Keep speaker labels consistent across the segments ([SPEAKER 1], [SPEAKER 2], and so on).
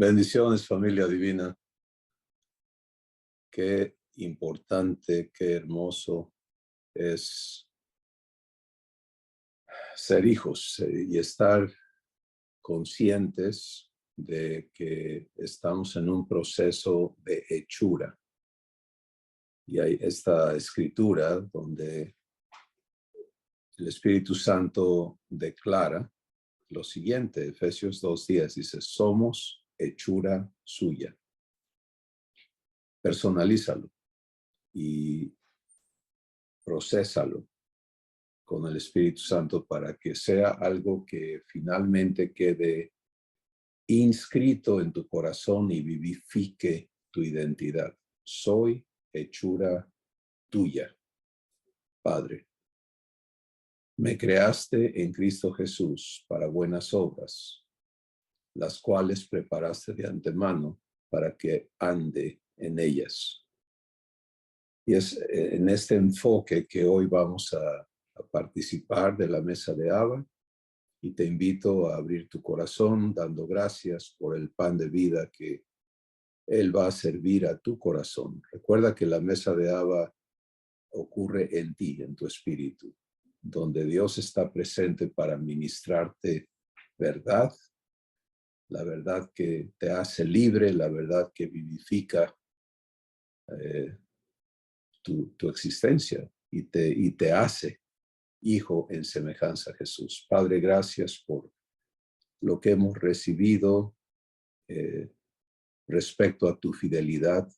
[SPEAKER 1] Bendiciones, familia divina. Qué importante, qué hermoso es ser hijos y estar conscientes de que estamos en un proceso de hechura. Y hay esta escritura donde el Espíritu Santo declara lo siguiente, Efesios 2:10, dice, somos hechura suya. Personalízalo y procésalo con el Espíritu Santo para que sea algo que finalmente quede inscrito en tu corazón y vivifique tu identidad. Soy hechura tuya, Padre. Me creaste en Cristo Jesús para buenas obras, las cuales preparaste de antemano para que ande en ellas. Y es en este enfoque que hoy vamos a participar de la mesa de Abba, y te invito a abrir tu corazón dando gracias por el pan de vida que Él va a servir a tu corazón. Recuerda que la mesa de Abba ocurre en ti, en tu espíritu, donde Dios está presente para ministrarte verdad, la verdad que te hace libre, la verdad que vivifica tu existencia y te hace hijo en semejanza a Jesús. Padre, gracias por lo que hemos recibido respecto a tu fidelidad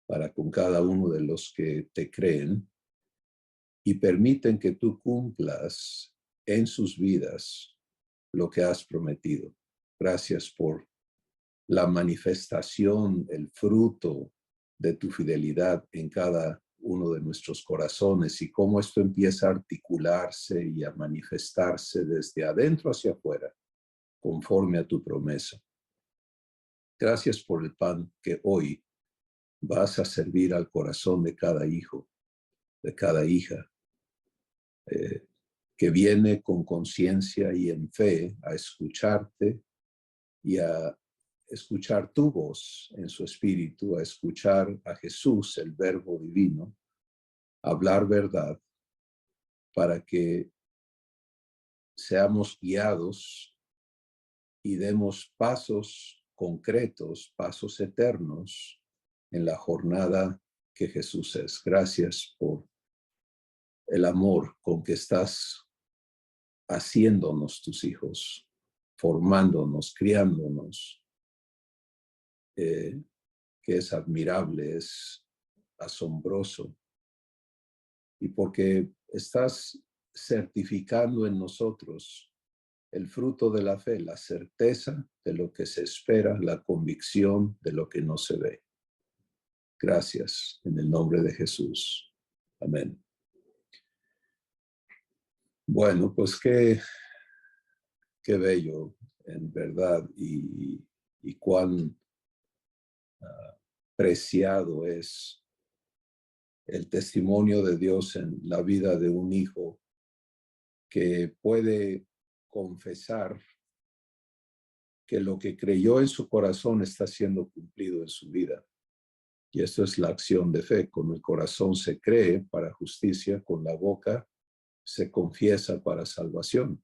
[SPEAKER 1] para con cada uno de los que te creen y permiten que tú cumplas en sus vidas lo que has prometido. Gracias por la manifestación, el fruto de tu fidelidad en cada uno de nuestros corazones y cómo esto empieza a articularse y a manifestarse desde adentro hacia afuera, conforme a tu promesa. Gracias por el pan que hoy vas a servir al corazón de cada hijo, de cada hija, que viene con conciencia y en fe a escucharte y a escuchar tu voz en su espíritu, a escuchar a Jesús, el Verbo divino, hablar verdad para que seamos guiados y demos pasos concretos, pasos eternos en la jornada que Jesús es. Gracias por el amor con que estás haciéndonos tus hijos, formándonos, criándonos, que es admirable, es asombroso. Y porque estás certificando en nosotros el fruto de la fe, la certeza de lo que se espera, la convicción de lo que no se ve. Gracias en el nombre de Jesús. Amén. Bueno, pues qué bello en verdad y cuán preciado es el testimonio de Dios en la vida de un hijo que puede confesar que lo que creyó en su corazón está siendo cumplido en su vida. Y esto es la acción de fe. Con el corazón se cree para justicia, con la boca se confiesa para salvación.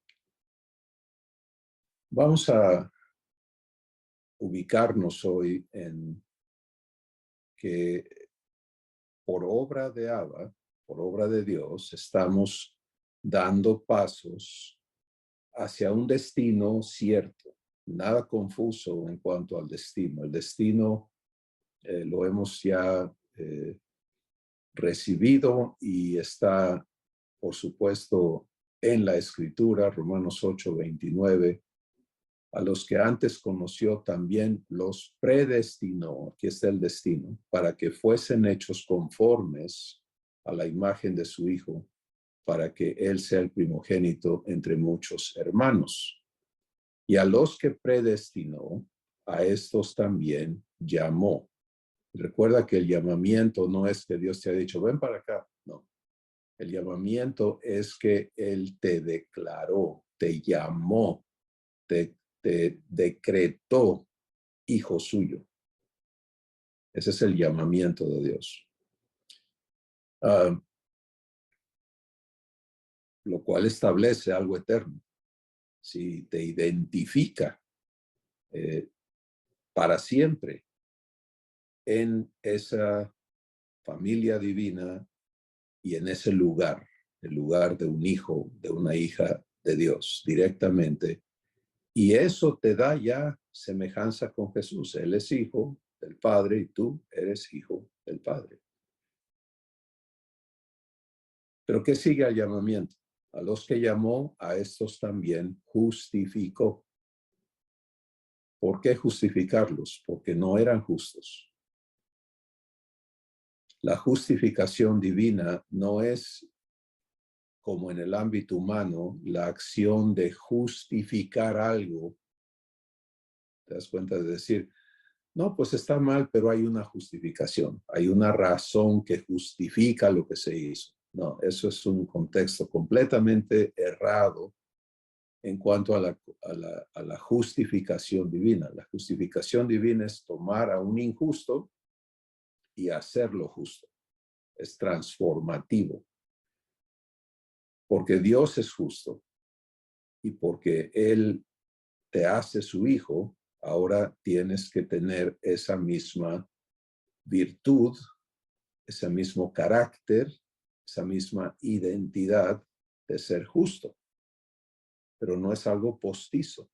[SPEAKER 1] Vamos a ubicarnos hoy en que por obra de Abba, por obra de Dios, estamos dando pasos hacia un destino cierto, nada confuso en cuanto al destino. El destino lo hemos ya recibido y está, por supuesto, en la Escritura, Romanos 8:29. A los que antes conoció también los predestinó, aquí está el destino, para que fuesen hechos conformes a la imagen de su Hijo, para que Él sea el primogénito entre muchos hermanos. Y a los que predestinó, a estos también llamó. Recuerda que el llamamiento no es que Dios te ha dicho, ven para acá, no. El llamamiento es que Él te declaró, te llamó, te decretó hijo suyo. Ese es el llamamiento de Dios. Lo cual establece algo eterno. Si te identifica para siempre en esa familia divina y en ese lugar, el lugar de un hijo, de una hija de Dios directamente. Y eso te da ya semejanza con Jesús. Él es hijo del Padre y tú eres hijo del Padre. Pero ¿qué sigue al llamamiento? A los que llamó, a estos también justificó. ¿Por qué justificarlos? Porque no eran justos. La justificación divina no es como en el ámbito humano, la acción de justificar algo. ¿Te das cuenta? De decir, no, pues está mal, pero hay una justificación. Hay una razón que justifica lo que se hizo. No, eso es un contexto completamente errado en cuanto a la justificación divina. La justificación divina es tomar a un injusto y hacerlo justo. Es transformativo. Porque Dios es justo y porque Él te hace su hijo, ahora tienes que tener esa misma virtud, ese mismo carácter, esa misma identidad de ser justo. Pero no es algo postizo,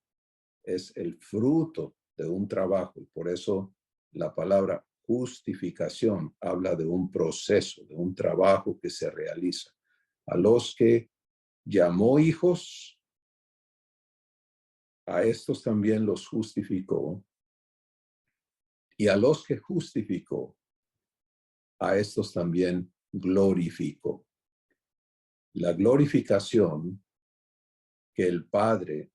[SPEAKER 1] es el fruto de un trabajo. Y por eso la palabra justificación habla de un proceso, de un trabajo que se realiza. A los que llamó hijos, a estos también los justificó. Y a los que justificó, a estos también glorificó. La glorificación que el Padre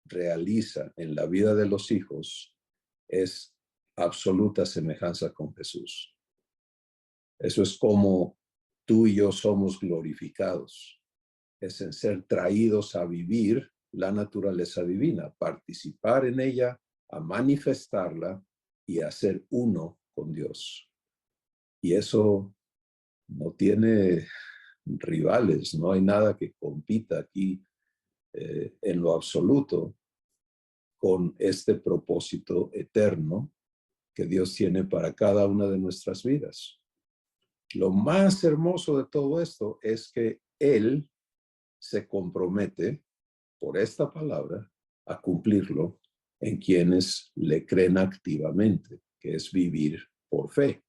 [SPEAKER 1] realiza en la vida de los hijos es absoluta semejanza con Jesús. Eso es como tú y yo somos glorificados. Es en ser traídos a vivir la naturaleza divina, participar en ella, a manifestarla y a ser uno con Dios. Y eso no tiene rivales, no hay nada que compita aquí en lo absoluto con este propósito eterno que Dios tiene para cada una de nuestras vidas. Lo más hermoso de todo esto es que Él se compromete por esta palabra a cumplirlo en quienes le creen activamente, que es vivir por fe.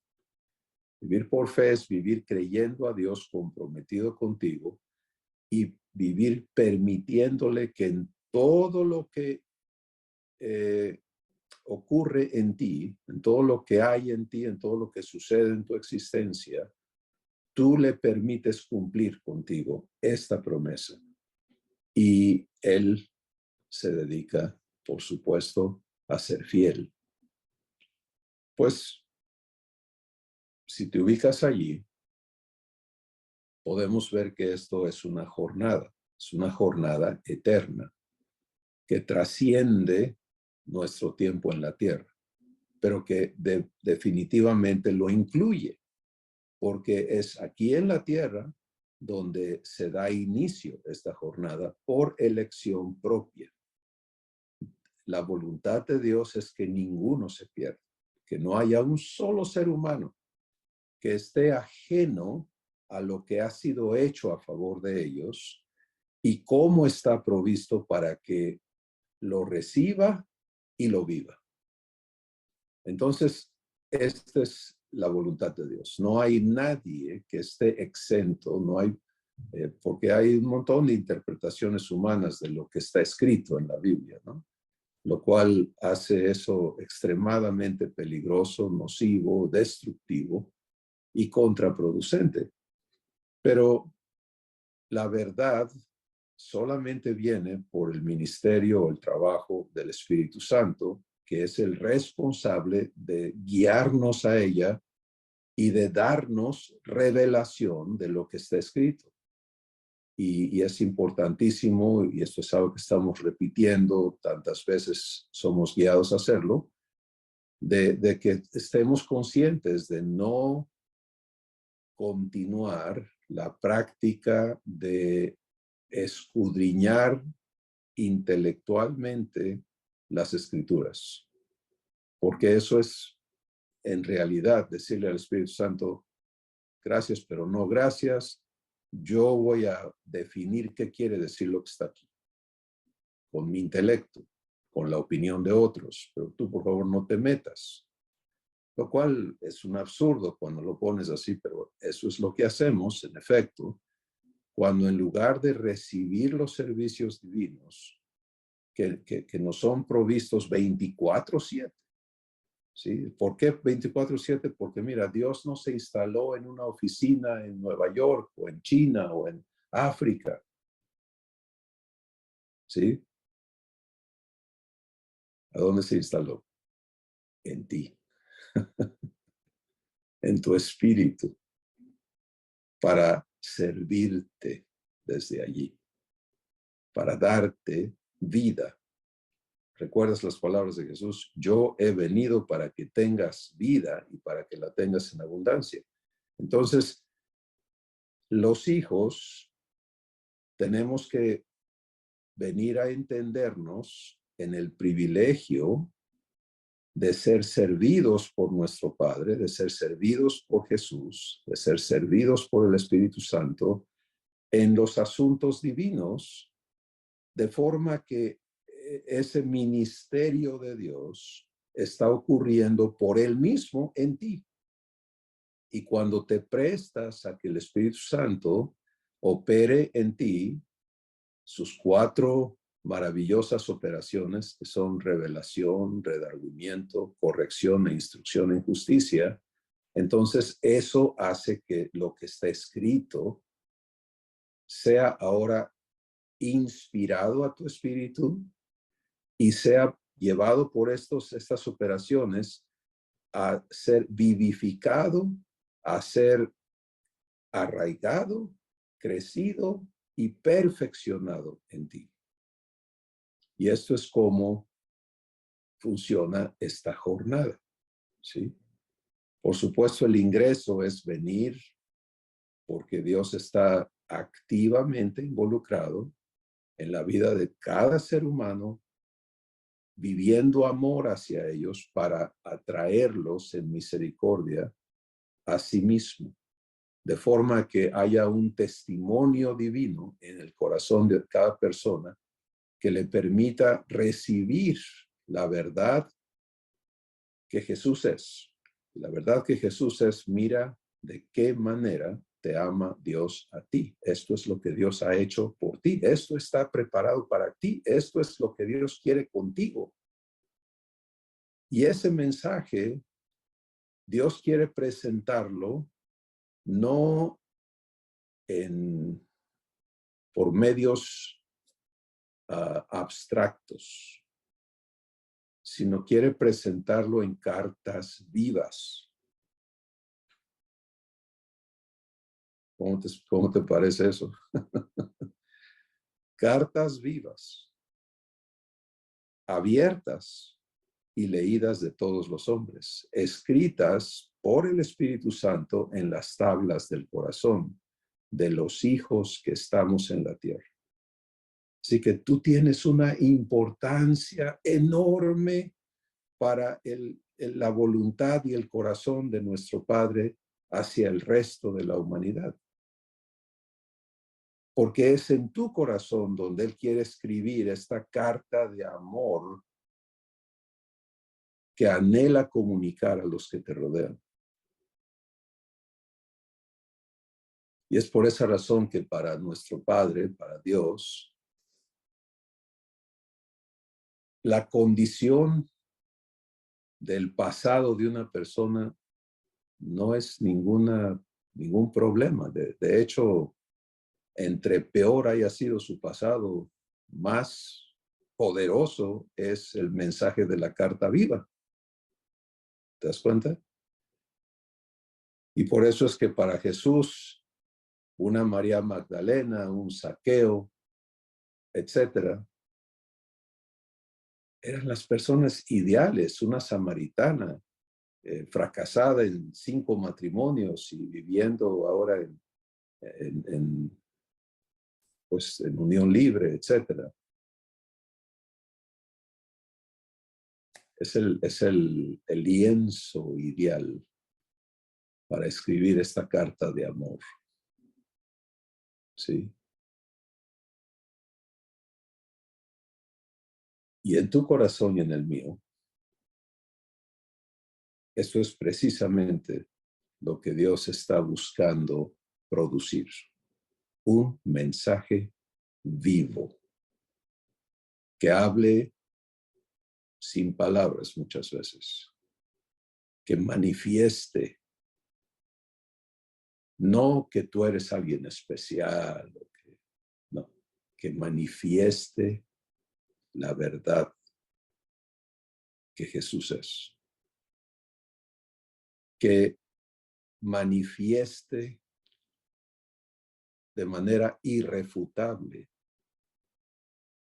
[SPEAKER 1] Vivir por fe es vivir creyendo a Dios comprometido contigo y vivir permitiéndole que en todo lo que ocurre en ti, en todo lo que hay en ti, en todo lo que sucede en tu existencia, tú le permites cumplir contigo esta promesa. Y Él se dedica, por supuesto, a ser fiel. Pues, si te ubicas allí, podemos ver que esto es una jornada eterna, que trasciende nuestro tiempo en la tierra, pero que definitivamente lo incluye, porque es aquí en la tierra donde se da inicio a esta jornada por elección propia. La voluntad de Dios es que ninguno se pierda, que no haya un solo ser humano que esté ajeno a lo que ha sido hecho a favor de ellos y cómo está provisto para que lo reciba y lo viva. Entonces, esta es la voluntad de Dios. No hay nadie que esté exento, no hay, porque hay un montón de interpretaciones humanas de lo que está escrito en la Biblia, ¿no? Lo cual hace eso extremadamente peligroso, nocivo, destructivo y contraproducente. Pero la verdad solamente viene por el ministerio o el trabajo del Espíritu Santo, que es el responsable de guiarnos a ella y de darnos revelación de lo que está escrito. Y es importantísimo, y esto es algo que estamos repitiendo, tantas veces somos guiados a hacerlo, de que estemos conscientes de no continuar la práctica de escudriñar intelectualmente las escrituras, porque eso es en realidad decirle al Espíritu Santo, gracias, pero no gracias. Yo voy a definir qué quiere decir lo que está aquí, con mi intelecto, con la opinión de otros, pero tú por favor no te metas. Lo cual es un absurdo cuando lo pones así, pero eso es lo que hacemos, en efecto, cuando en lugar de recibir los servicios divinos que nos son provistos 24/7, ¿sí? ¿Por qué 24/7? Porque mira, Dios no se instaló en una oficina en Nueva York o en China o en África, ¿sí? ¿A dónde se instaló? En ti, en tu espíritu, para servirte desde allí, para darte vida. ¿Recuerdas las palabras de Jesús? Yo he venido para que tengas vida y para que la tengas en abundancia. Entonces, los hijos tenemos que venir a entendernos en el privilegio de ser servidos por nuestro Padre, de ser servidos por Jesús, de ser servidos por el Espíritu Santo en los asuntos divinos, de forma que ese ministerio de Dios está ocurriendo por Él mismo en ti. Y cuando te prestas a que el Espíritu Santo opere en ti sus 4 maravillosas operaciones, que son revelación, redargüimiento, corrección e instrucción en justicia, entonces eso hace que lo que está escrito sea ahora inspirado a tu espíritu y sea llevado por estas operaciones a ser vivificado, a ser arraigado, crecido y perfeccionado en ti. Y esto es como funciona esta jornada, ¿sí? Por supuesto, el ingreso es venir porque Dios está activamente involucrado en la vida de cada ser humano, viviendo amor hacia ellos para atraerlos en misericordia a sí mismo, de forma que haya un testimonio divino en el corazón de cada persona que le permita recibir la verdad que Jesús es. La verdad que Jesús es, mira de qué manera te ama Dios a ti. Esto es lo que Dios ha hecho por ti. Esto está preparado para ti. Esto es lo que Dios quiere contigo. Y ese mensaje, Dios quiere presentarlo no por medios abstractos, sino quiere presentarlo en cartas vivas. ¿Cómo te parece eso? Cartas vivas, abiertas y leídas de todos los hombres, escritas por el Espíritu Santo en las tablas del corazón de los hijos que estamos en la tierra. Así que tú tienes una importancia enorme para la voluntad y el corazón de nuestro Padre hacia el resto de la humanidad. Porque es en tu corazón donde Él quiere escribir esta carta de amor que anhela comunicar a los que te rodean. Y es por esa razón que para nuestro Padre, para Dios, la condición del pasado de una persona no es ningún problema. De hecho, entre peor haya sido su pasado, más poderoso es el mensaje de la carta viva. ¿Te das cuenta? Y por eso es que para Jesús, una María Magdalena, un Zaqueo, etcétera, eran las personas ideales, una samaritana fracasada en 5 matrimonios y viviendo ahora pues, en unión libre, etc. Es el lienzo ideal para escribir esta carta de amor. ¿Sí? Y en tu corazón y en el mío, eso es precisamente lo que Dios está buscando producir. Un mensaje vivo que hable sin palabras muchas veces, que manifieste, no que tú eres alguien especial, no, que manifieste la verdad que Jesús es, que manifieste de manera irrefutable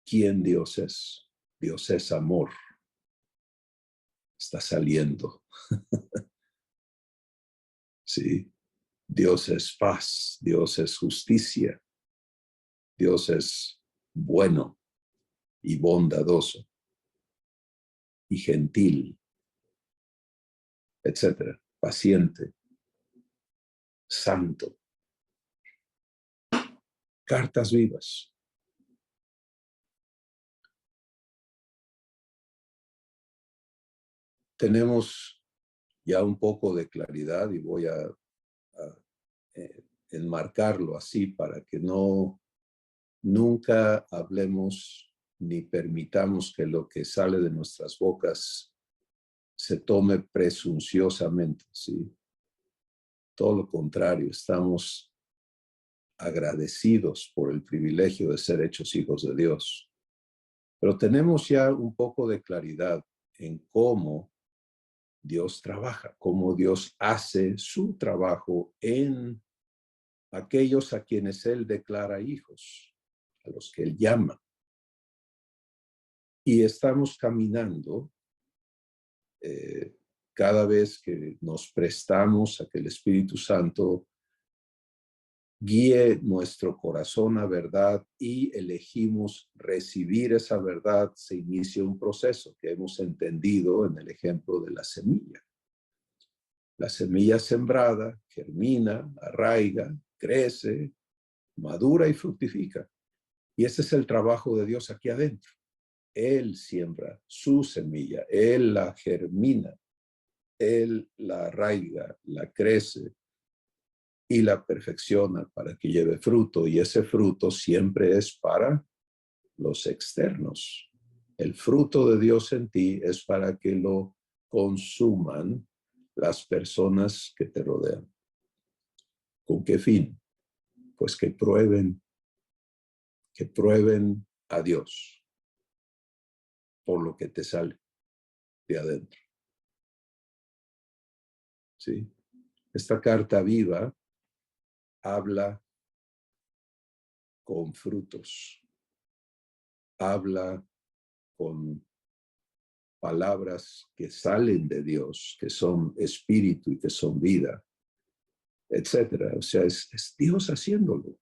[SPEAKER 1] quién Dios es. Dios es amor. Está saliendo. Sí. Dios es paz. Dios es justicia. Dios es bueno y bondadoso y gentil, etcétera. Paciente, santo. Cartas vivas. Tenemos ya un poco de claridad y voy a enmarcarlo así para que nunca hablemos ni permitamos que lo que sale de nuestras bocas se tome presunciosamente, ¿sí? Todo lo contrario, estamos agradecidos por el privilegio de ser hechos hijos de Dios. Pero tenemos ya un poco de claridad en cómo Dios trabaja, cómo Dios hace su trabajo en aquellos a quienes Él declara hijos, a los que Él llama. Y estamos caminando cada vez que nos prestamos a que el Espíritu Santo guíe nuestro corazón a verdad y elegimos recibir esa verdad, se inicia un proceso que hemos entendido en el ejemplo de la semilla. La semilla sembrada germina, arraiga, crece, madura y fructifica. Y ese es el trabajo de Dios aquí adentro. Él siembra su semilla, Él la germina, Él la arraiga, la crece y la perfecciona para que lleve fruto. Y ese fruto siempre es para los externos. El fruto de Dios en ti es para que lo consuman las personas que te rodean. ¿Con qué fin? Pues que prueben a Dios por lo que te sale de adentro. ¿Sí? Esta carta viva habla con frutos, habla con palabras que salen de Dios, que son espíritu y que son vida, etcétera. O sea, es Dios haciéndolo.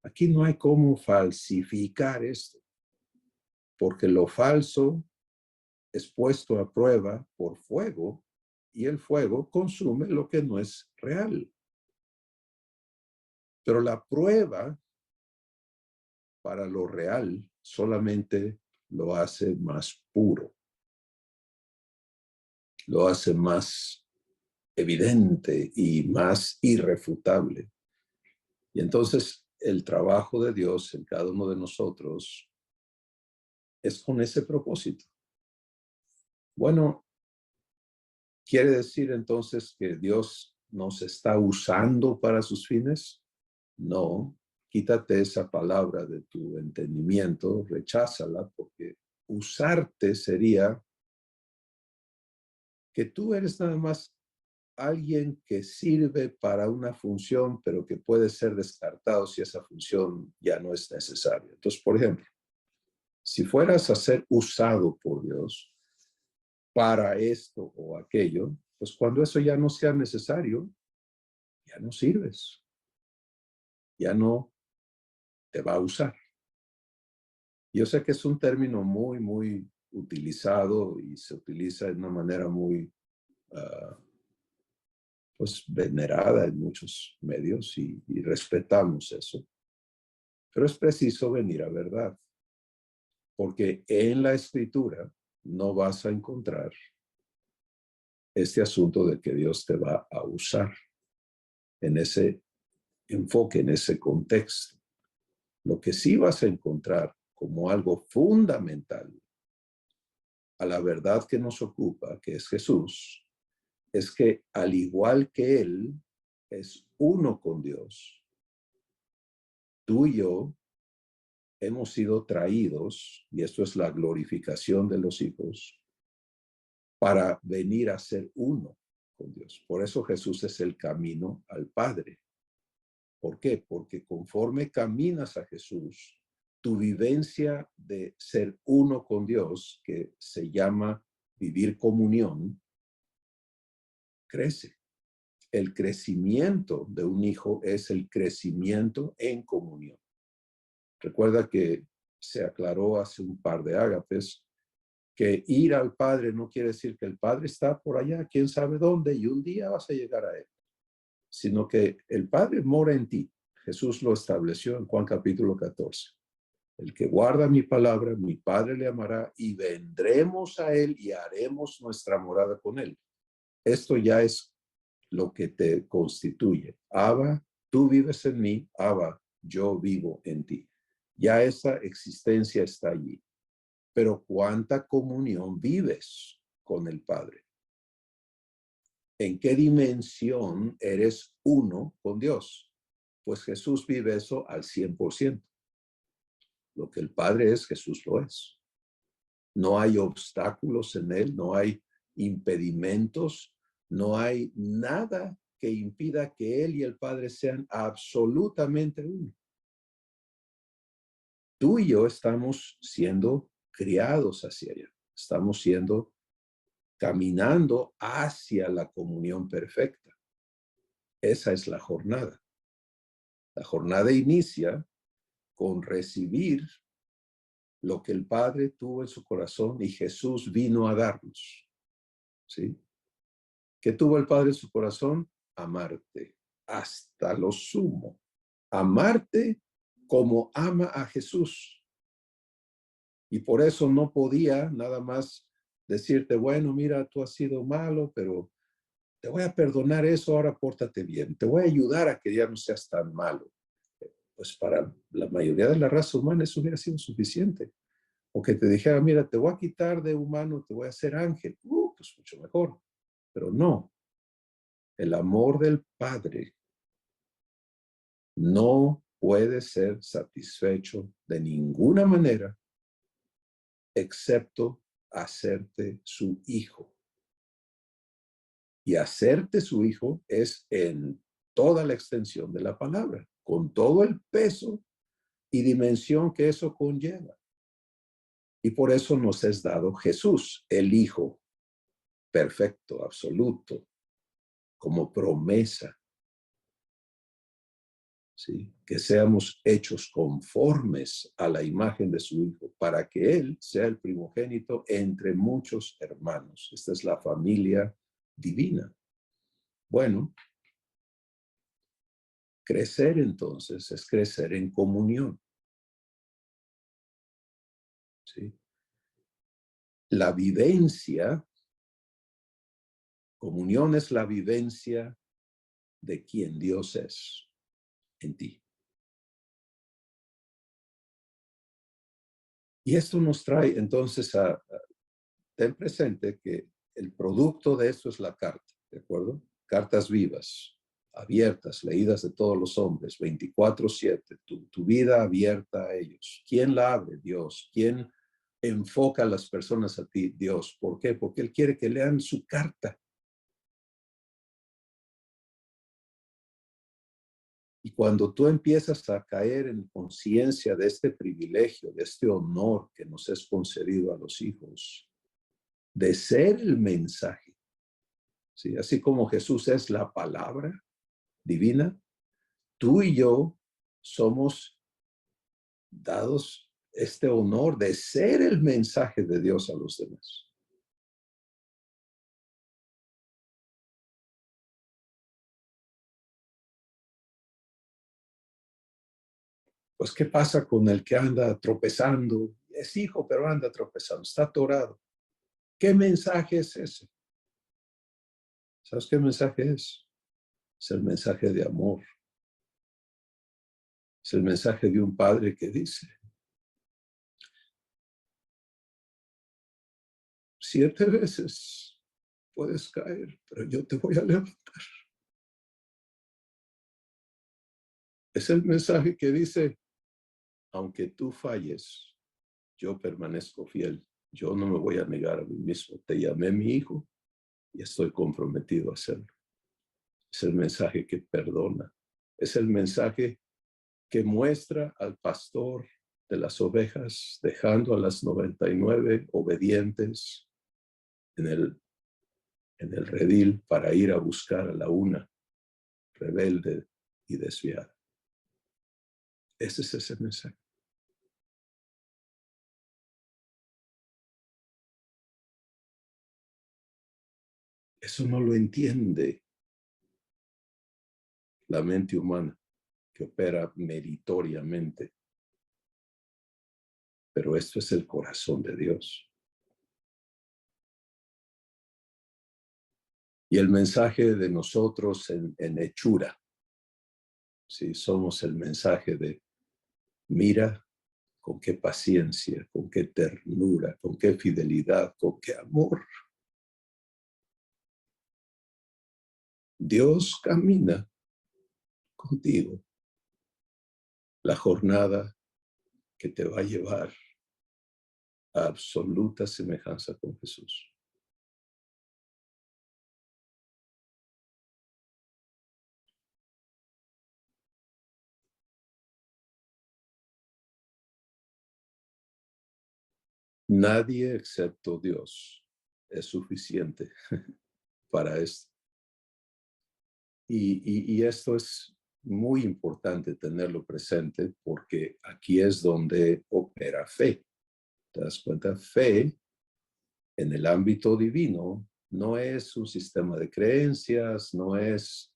[SPEAKER 1] Aquí no hay cómo falsificar esto, porque lo falso es puesto a prueba por fuego y el fuego consume lo que no es real. Pero la prueba para lo real solamente lo hace más puro, lo hace más evidente y más irrefutable. Y entonces el trabajo de Dios en cada uno de nosotros es con ese propósito. Bueno, ¿quiere decir entonces que Dios nos está usando para sus fines? No, quítate esa palabra de tu entendimiento, recházala, porque usarte sería que tú eres nada más alguien que sirve para una función, pero que puede ser descartado si esa función ya no es necesaria. Entonces, por ejemplo, Si fueras a ser usado por Dios para esto o aquello, pues cuando eso ya no sea necesario, ya no sirves. Ya no te va a usar. Yo sé que es un término muy utilizado y se utiliza de una manera muy pues venerada en muchos medios y respetamos eso. Pero es preciso venir a verdad, porque en la Escritura no vas a encontrar este asunto de que Dios te va a usar en ese enfoque, en ese contexto. Lo que sí vas a encontrar como algo fundamental a la verdad que nos ocupa, que es Jesús, es que al igual que Él es uno con Dios, tú y yo hemos sido traídos, y esto es la glorificación de los hijos, para venir a ser uno con Dios. Por eso Jesús es el camino al Padre. ¿Por qué? Porque conforme caminas a Jesús, tu vivencia de ser uno con Dios, que se llama vivir comunión, crece. El crecimiento de un hijo es el crecimiento en comunión. Recuerda que se aclaró hace un par de ágapes que ir al Padre no quiere decir que el Padre está por allá, quién sabe dónde, y un día vas a llegar a Él, sino que el Padre mora en ti. Jesús lo estableció en Juan capítulo 14. El que guarda mi palabra, mi Padre le amará y vendremos a Él y haremos nuestra morada con Él. Esto ya es lo que te constituye. Abba, tú vives en mí, Abba, yo vivo en ti. Ya esa existencia está allí. Pero ¿cuánta comunión vives con el Padre? ¿En qué dimensión eres uno con Dios? Pues Jesús vive eso al 100%. Lo que el Padre es, Jesús lo es. No hay obstáculos en él, no hay impedimentos, no hay nada que impida que él y el Padre sean absolutamente uno. Tú y yo estamos siendo criados hacia allá, estamos siendo caminando hacia la comunión perfecta. Esa es la jornada. La jornada inicia con recibir lo que el Padre tuvo en su corazón y Jesús vino a darnos. ¿Sí? ¿Qué tuvo el Padre en su corazón? Amarte hasta lo sumo. Amarte como ama a Jesús. Y por eso no podía nada más decirte, bueno, mira, tú has sido malo, pero te voy a perdonar eso, ahora pórtate bien. Te voy a ayudar a que ya no seas tan malo. Pues para la mayoría de la raza humana eso hubiera sido suficiente. O que te dijera, mira, te voy a quitar de humano, te voy a hacer ángel. Pues mucho mejor. Pero no, el amor del Padre no puede ser satisfecho de ninguna manera excepto hacerte su hijo. Y hacerte su hijo es en toda la extensión de la palabra, con todo el peso y dimensión que eso conlleva. Y por eso nos es dado Jesús, el Hijo perfecto, absoluto, como promesa. ¿Sí? Que seamos hechos conformes a la imagen de su Hijo, para que Él sea el primogénito entre muchos hermanos. Esta es la familia divina. Bueno, crecer entonces es crecer en comunión. ¿Sí? La vivencia, comunión es la vivencia de quien Dios es en ti. Y esto nos trae entonces ten presente que el producto de esto es la carta, ¿de acuerdo? Cartas vivas, abiertas, leídas de todos los hombres, 24/7, tu vida abierta a ellos. ¿Quién la abre? Dios. ¿Quién enfoca a las personas a ti? Dios. ¿Por qué? Porque Él quiere que lean su carta. Y cuando tú empiezas a caer en conciencia de este privilegio, de este honor que nos es concedido a los hijos, de ser el mensaje, ¿sí? Así como Jesús es la palabra divina, tú y yo somos dados este honor de ser el mensaje de Dios a los demás. Pues, ¿qué pasa con el que anda tropezando? Es hijo, pero anda tropezando, está atorado. ¿Qué mensaje es ese? ¿Sabes qué mensaje es? Es el mensaje de amor. Es el mensaje de un padre que dice, 7 veces puedes caer, pero yo te voy a levantar. Es el mensaje que dice, aunque tú falles, yo permanezco fiel. Yo no me voy a negar a mí mismo. Te llamé mi hijo y estoy comprometido a hacerlo. Es el mensaje que perdona. Es el mensaje que muestra al pastor de las ovejas dejando a las 99 obedientes en el redil para ir a buscar a la una rebelde y desviada. Ese es ese mensaje. Eso no lo entiende la mente humana, que opera meritoriamente. Pero esto es el corazón de Dios. Y el mensaje de nosotros en hechura, ¿sí? Somos el mensaje de mira con qué paciencia, con qué ternura, con qué fidelidad, con qué amor Dios camina contigo la jornada que te va a llevar a absoluta semejanza con Jesús. Nadie excepto Dios es suficiente para esto. Y esto es muy importante tenerlo presente porque aquí es donde opera fe. ¿Te das cuenta? Fe en el ámbito divino no es un sistema de creencias, no es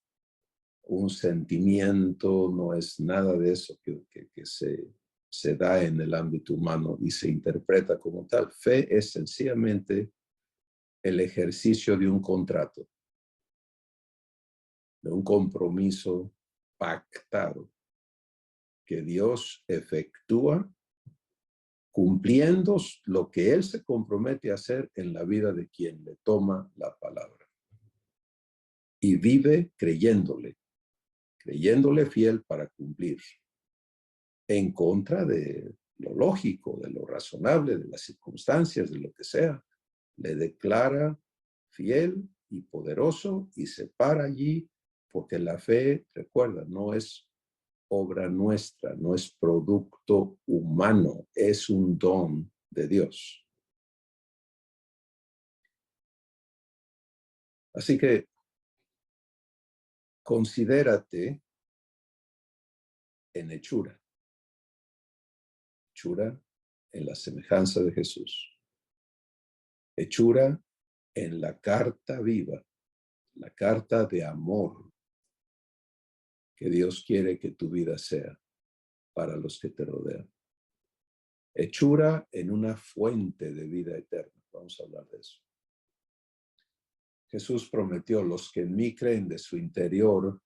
[SPEAKER 1] un sentimiento, no es nada de eso que se da en el ámbito humano y se interpreta como tal. Fe es sencillamente el ejercicio de un contrato, de un compromiso pactado que Dios efectúa cumpliendo lo que Él se compromete a hacer en la vida de quien le toma la palabra. Y vive creyéndole fiel para cumplir, en contra de lo lógico, de lo razonable, de las circunstancias, de lo que sea. Le declara fiel y poderoso y se para allí porque la fe, recuerda, no es obra nuestra, no es producto humano, es un don de Dios. Así que considérate en hechura en la semejanza de Jesús, hechura en la carta viva, la carta de amor que Dios quiere que tu vida sea para los que te rodean. Hechura en una fuente de vida eterna. Vamos a hablar de eso. Jesús prometió, los que en mí creen, de su interior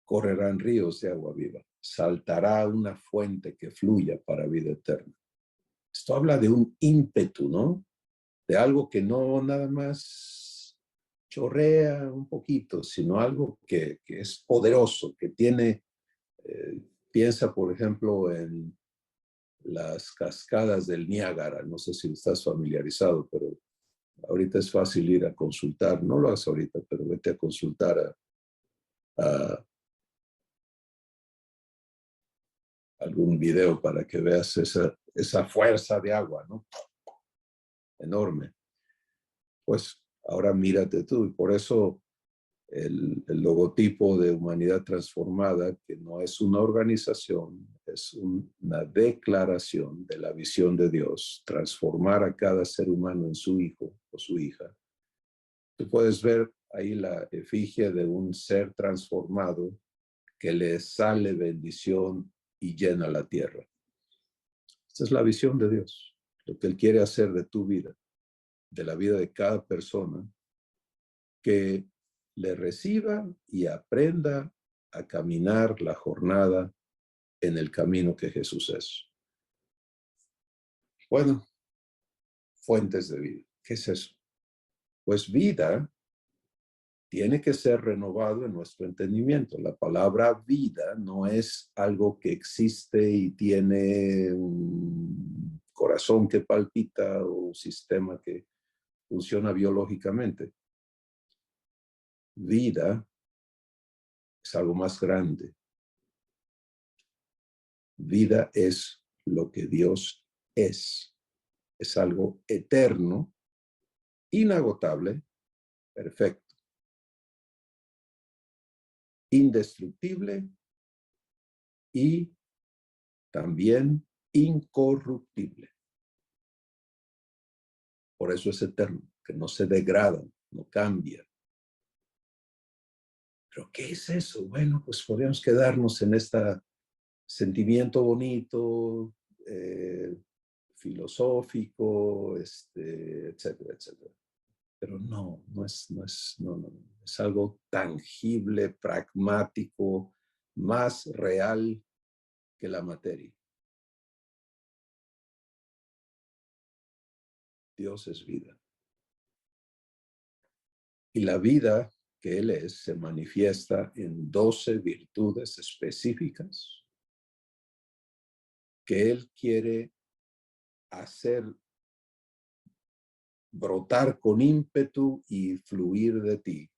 [SPEAKER 1] correrán ríos de agua viva. Saltará una fuente que fluya para vida eterna. Esto habla de un ímpetu, ¿no? De algo que no nada más chorrea un poquito, sino algo que es poderoso, que tiene, piensa por ejemplo en las cascadas del Niágara, no sé si estás familiarizado, pero ahorita es fácil ir a consultar, no lo hagas ahorita, pero vete a consultar a algún video para que veas esa fuerza de agua, ¿no? Enorme. Pues ahora mírate tú, y por eso el logotipo de Humanidad Transformada, que no es una organización, es una declaración de la visión de Dios, transformar a cada ser humano en su hijo o su hija. Tú puedes ver ahí la efigie de un ser transformado que le sale bendición y llena la tierra. Esta es la visión de Dios, lo que Él quiere hacer de tu vida, de la vida de cada persona, que le reciba y aprenda a caminar la jornada en el camino que Jesús es. Bueno, fuentes de vida. ¿Qué es eso? Pues vida tiene que ser renovado en nuestro entendimiento. La palabra vida no es algo que existe y tiene un corazón que palpita o un sistema que funciona biológicamente. Vida es algo más grande. Vida es lo que Dios es. Es algo eterno, inagotable, perfecto, indestructible y también incorruptible. Por eso es eterno, que no se degrada, no cambia. ¿Pero qué es eso? Bueno, pues podríamos quedarnos en este sentimiento bonito, filosófico, etcétera, etcétera. Pero no es algo tangible, pragmático, más real que la materia. Dios es vida. Y la vida que Él es se manifiesta en 12 virtudes específicas que Él quiere hacer brotar con ímpetu y fluir de ti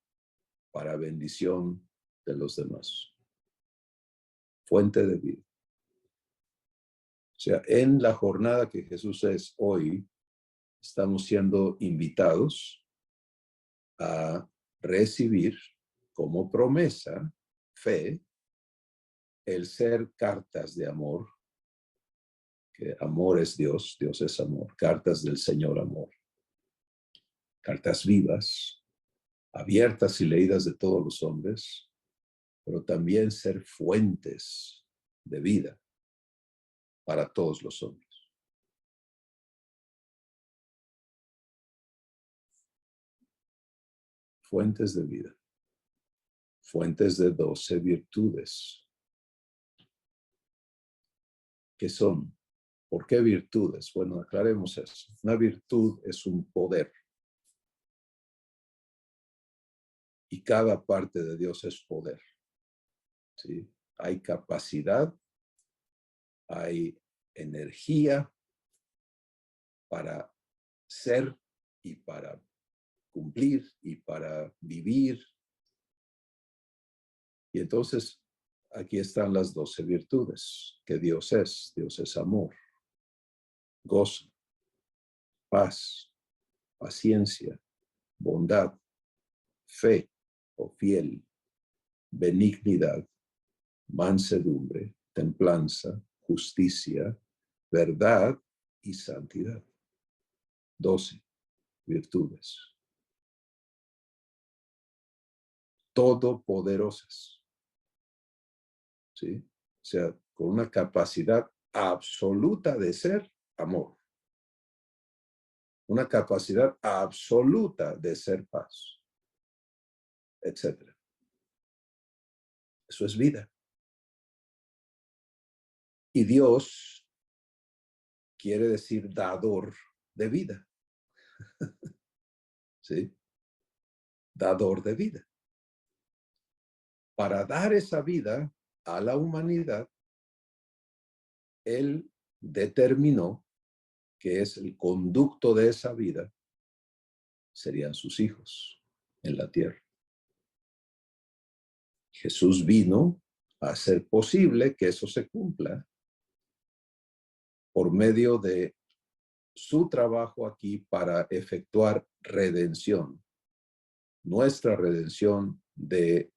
[SPEAKER 1] para bendición de los demás. Fuente de vida. O sea, en la jornada que Jesús es hoy, estamos siendo invitados a recibir como promesa, fe, el ser cartas de amor, que amor es Dios, Dios es amor, cartas del Señor amor, cartas vivas, abiertas y leídas de todos los hombres, pero también ser fuentes de vida para todos los hombres. Fuentes de vida, fuentes de 12 virtudes. ¿Qué son? ¿Por qué virtudes? Bueno, aclaremos eso. Una virtud es un poder. Y cada parte de Dios es poder. ¿Sí? Hay capacidad, hay energía para ser y para cumplir y para vivir. Y entonces aquí están las 12 virtudes que Dios es. Dios es amor, gozo, paz, paciencia, bondad, fe o fiel, benignidad, mansedumbre, templanza, justicia, verdad y santidad. 12 virtudes. Todopoderosas. ¿Sí? O sea, con una capacidad absoluta de ser amor. Una capacidad absoluta de ser paz, etcétera. Eso es vida. Y Dios quiere decir dador de vida. ¿Sí? Dador de vida. Para dar esa vida a la humanidad, Él determinó que es el conducto de esa vida, serían sus hijos en la tierra. Jesús vino a hacer posible que eso se cumpla por medio de su trabajo aquí para efectuar redención, nuestra redención de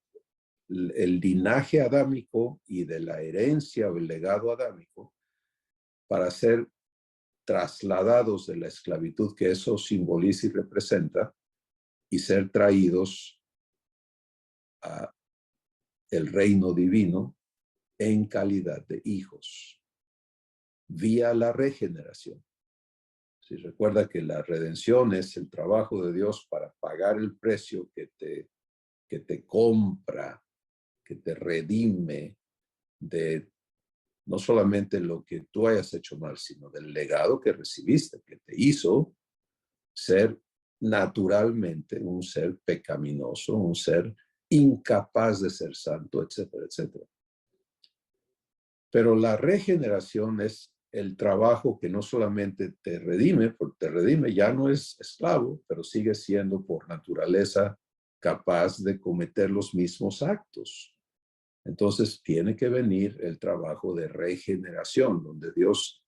[SPEAKER 1] el linaje adámico y de la herencia o el legado adámico, para ser trasladados de la esclavitud que eso simboliza y representa y ser traídos a el reino divino en calidad de hijos, vía la regeneración. Si recuerda que la redención es el trabajo de Dios para pagar el precio que te compra, que te redime de no solamente lo que tú hayas hecho mal, sino del legado que recibiste, que te hizo ser naturalmente un ser pecaminoso, un ser incapaz de ser santo, etcétera, etcétera. Pero la regeneración es el trabajo que no solamente te redime, porque te redime, ya no es esclavo, pero sigue siendo por naturaleza capaz de cometer los mismos actos. Entonces tiene que venir el trabajo de regeneración, donde Dios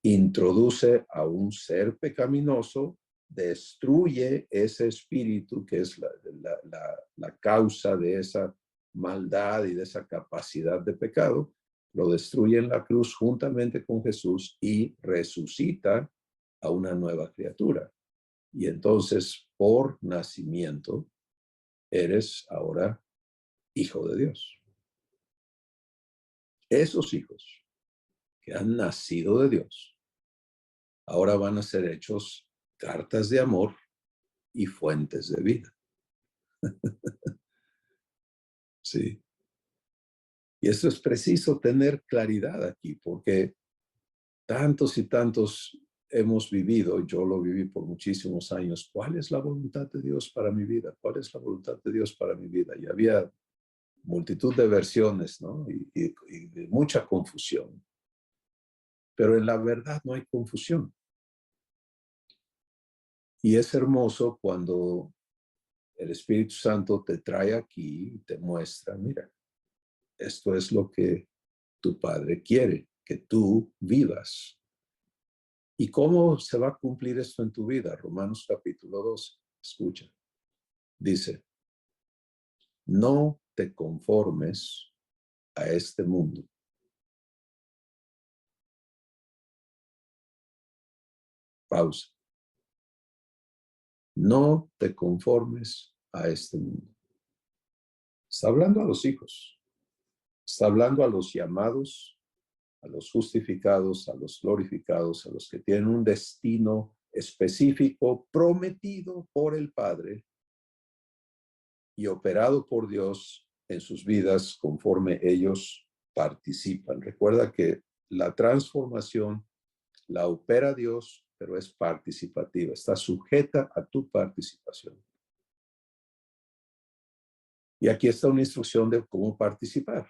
[SPEAKER 1] introduce a un ser pecaminoso, destruye ese espíritu que es la causa de esa maldad y de esa capacidad de pecado, lo destruye en la cruz juntamente con Jesús y resucita a una nueva criatura. Y entonces, por nacimiento, eres ahora hijo de Dios. Esos hijos que han nacido de Dios, ahora van a ser hechos cartas de amor y fuentes de vida. Sí. Y eso es preciso tener claridad aquí, porque tantos y tantos hemos vivido, yo lo viví por muchísimos años, ¿cuál es la voluntad de Dios para mi vida? ¿Cuál es la voluntad de Dios para mi vida? Y había multitud de versiones, ¿no? Y mucha confusión. Pero en la verdad no hay confusión. Y es hermoso cuando el Espíritu Santo te trae aquí y te muestra, mira, esto es lo que tu Padre quiere, que tú vivas. ¿Y cómo se va a cumplir esto en tu vida? Romanos capítulo 12, escucha. Dice, no te conformes a este mundo. Pausa. No te conformes a este mundo. Está hablando a los hijos. Está hablando a los llamados, a los justificados, a los glorificados, a los que tienen un destino específico prometido por el Padre y operado por Dios en sus vidas conforme ellos participan. Recuerda que la transformación la opera Dios, pero es participativa, está sujeta a tu participación. Y aquí está una instrucción de cómo participar.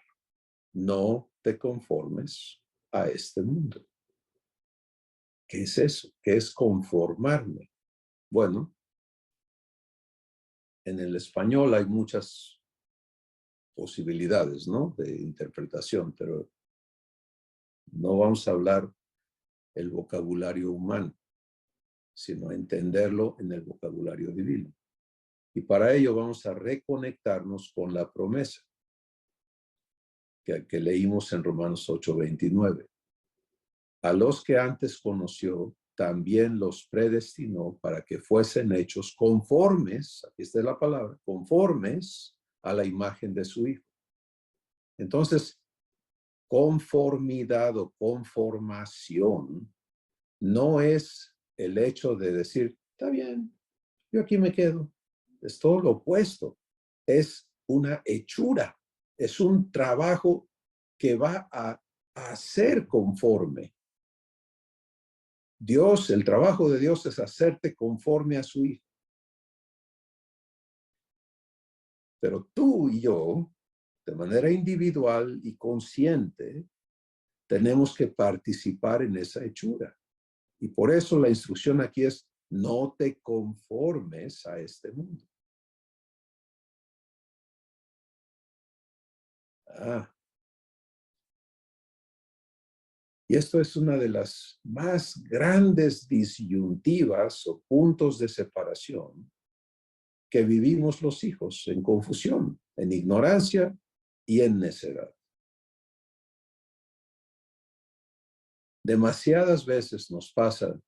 [SPEAKER 1] No te conformes a este mundo. ¿Qué es eso? ¿Qué es conformarme? Bueno, en el español hay muchas posibilidades, ¿no? De interpretación, pero no vamos a hablar el vocabulario humano, sino entenderlo en el vocabulario divino. Y para ello vamos a reconectarnos con la promesa que leímos en Romanos 8:29. A los que antes conoció, también los predestinó para que fuesen hechos conformes, aquí está la palabra, conformes a la imagen de su Hijo. Entonces, conformidad o conformación no es el hecho de decir, está bien, yo aquí me quedo. Es todo lo opuesto. Es una hechura, es un trabajo que va a ser conforme. Dios, el trabajo de Dios es hacerte conforme a su Hijo. Pero tú y yo, de manera individual y consciente, tenemos que participar en esa hechura. Y por eso la instrucción aquí es, no te conformes a este mundo. Ah, Y esto es una de las más grandes disyuntivas o puntos de separación que vivimos los hijos en confusión, en ignorancia y en necedad. Demasiadas veces nos pasa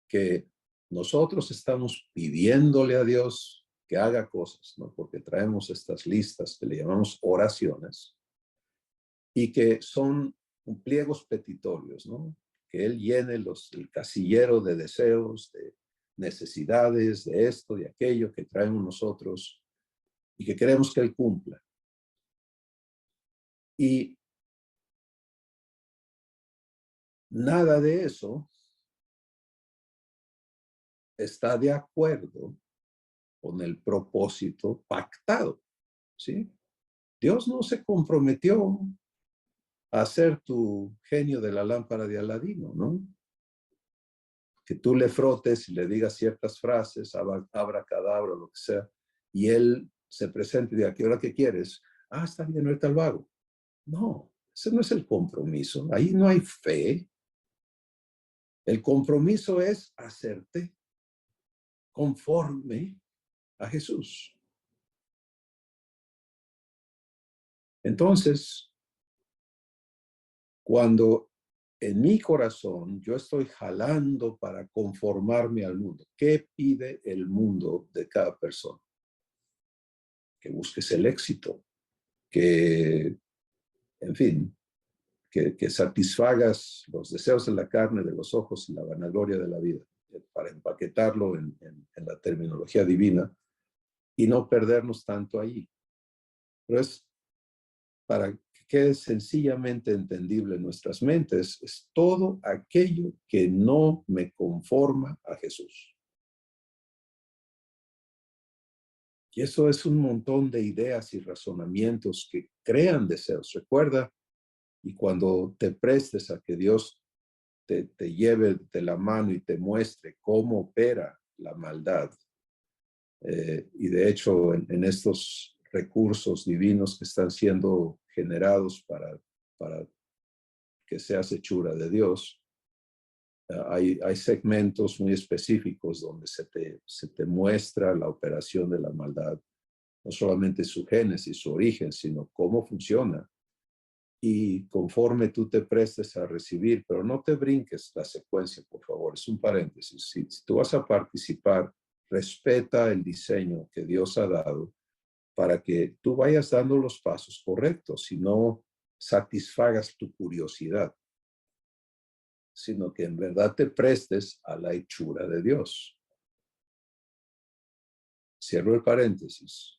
[SPEAKER 1] que nosotros estamos pidiéndole a Dios que haga cosas, ¿no? Porque traemos estas listas que le llamamos oraciones y que son pliegos petitorios, ¿no? Que Él llene el casillero de deseos, de necesidades, de esto, de aquello que traemos nosotros y que queremos que Él cumpla. Y nada de eso está de acuerdo con el propósito pactado, ¿sí? Dios no se comprometió a ser tu genio de la lámpara de Aladino, ¿no? Que tú le frotes y le digas ciertas frases, abracadabra, lo que sea, y él se presente y diga, ¿qué hora que quieres? Ah, está bien, ahorita lo hago. No, ese no es el compromiso. Ahí no hay fe. El compromiso es hacerte conforme a Jesús. Entonces, cuando en mi corazón yo estoy jalando para conformarme al mundo, ¿qué pide el mundo de cada persona? Que busques el éxito, que, en fin, que satisfagas los deseos de la carne, de los ojos y la vanagloria de la vida, para empaquetarlo en la terminología divina y no perdernos tanto ahí. Pero es para que quede sencillamente entendible en nuestras mentes, es todo aquello que no me conforma a Jesús. Y eso es un montón de ideas y razonamientos que crean deseos. Recuerda, y cuando te prestes a que Dios te lleve de la mano y te muestre cómo opera la maldad, y de hecho en estos recursos divinos que están siendo generados para que seas hechura de Dios, hay segmentos muy específicos donde se te muestra la operación de la maldad, no solamente su génesis, su origen, sino cómo funciona. Y conforme tú te prestes a recibir, pero no te brinques la secuencia, por favor, es un paréntesis. Si tú vas a participar, respeta el diseño que Dios ha dado para que tú vayas dando los pasos correctos y no satisfagas tu curiosidad, sino que en verdad te prestes a la hechura de Dios. Cierro el paréntesis,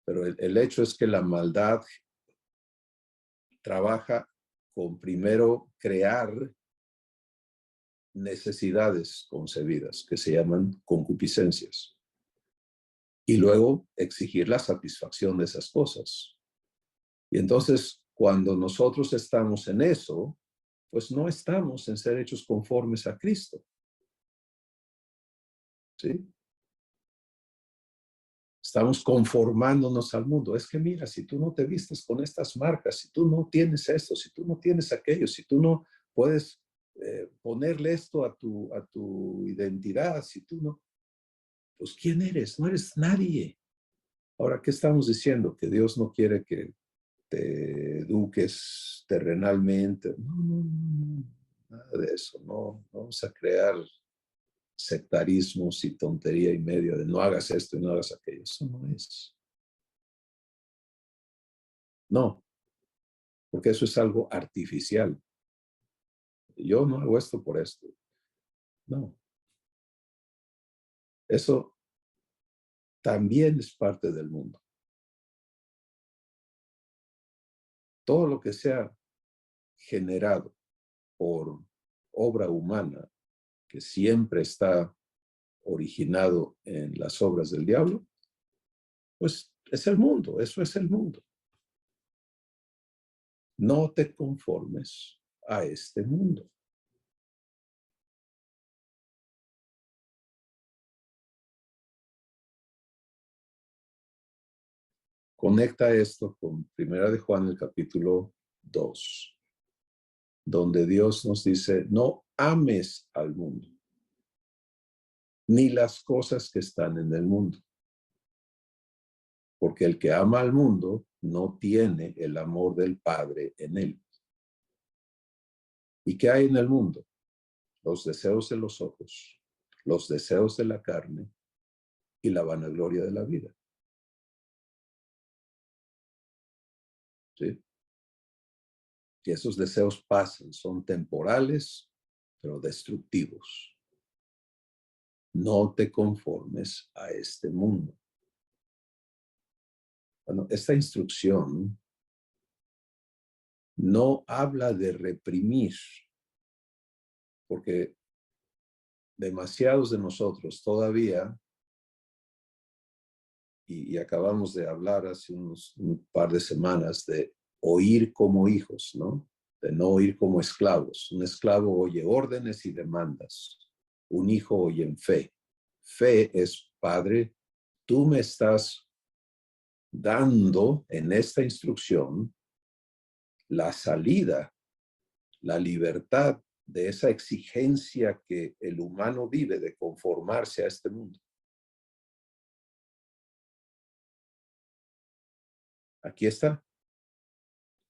[SPEAKER 1] pero el hecho es que la maldad trabaja con primero crear necesidades concebidas que se llaman concupiscencias y luego exigir la satisfacción de esas cosas. Y entonces, cuando nosotros estamos en eso, pues no estamos en ser hechos conformes a Cristo. ¿Sí? Estamos conformándonos al mundo. Es que mira, si tú no te vistes con estas marcas, si tú no tienes esto, si tú no tienes aquello, si tú no puedes ponerle esto a tu identidad, si tú no, pues ¿quién eres? No eres nadie. Ahora, ¿qué estamos diciendo? Que Dios no quiere que te eduques terrenalmente. No, no, no, nada de eso. No, no vamos a crear sectarismos y tontería y media de no hagas esto y no hagas aquello. Eso no es. No, porque eso es algo artificial. Yo no hago esto por esto. No, eso también es parte del mundo. Todo lo que sea generado por obra humana, que siempre está originado en las obras del diablo, pues es el mundo, eso es el mundo. No te conformes a este mundo. Conecta esto con Primera de Juan, el capítulo 2. donde Dios nos dice, no ames al mundo, ni las cosas que están en el mundo. Porque el que ama al mundo no tiene el amor del Padre en él. ¿Y qué hay en el mundo? Los deseos de los ojos, los deseos de la carne y la vanagloria de la vida. ¿Sí? Y esos deseos pasan, son temporales, pero destructivos. No te conformes a este mundo. Bueno, esta instrucción no habla de reprimir, porque demasiados de nosotros todavía, y acabamos de hablar hace un par de semanas, de oír como hijos, ¿no? De no oír como esclavos. Un esclavo oye órdenes y demandas. Un hijo oye en fe. Fe es, Padre, tú me estás dando en esta instrucción la salida, la libertad de esa exigencia que el humano vive de conformarse a este mundo. Aquí está.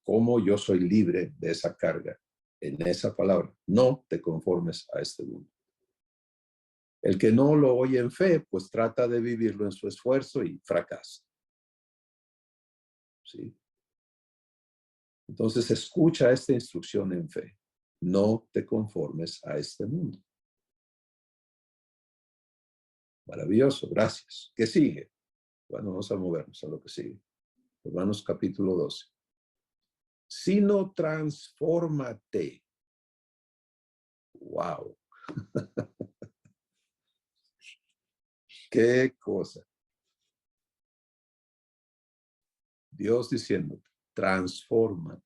[SPEAKER 1] Cómo yo soy libre de esa carga. En esa palabra, no te conformes a este mundo. El que no lo oye en fe, pues trata de vivirlo en su esfuerzo y fracasa. ¿Sí? Entonces escucha esta instrucción en fe. No te conformes a este mundo. Maravilloso, gracias. ¿Qué sigue? Bueno, vamos a movernos a lo que sigue. Romanos capítulo 12. Sino transfórmate. Wow. Qué cosa. Dios diciéndote, transfórmate.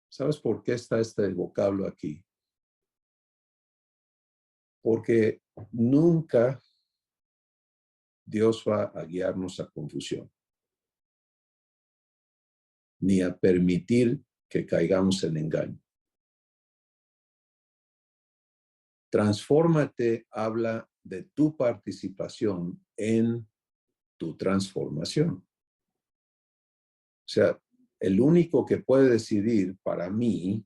[SPEAKER 1] ¿Sabes por qué está este vocablo aquí? Porque nunca Dios va a guiarnos a confusión, ni a permitir que caigamos en engaño. Transfórmate habla de tu participación en tu transformación. O sea, el único que puede decidir para mí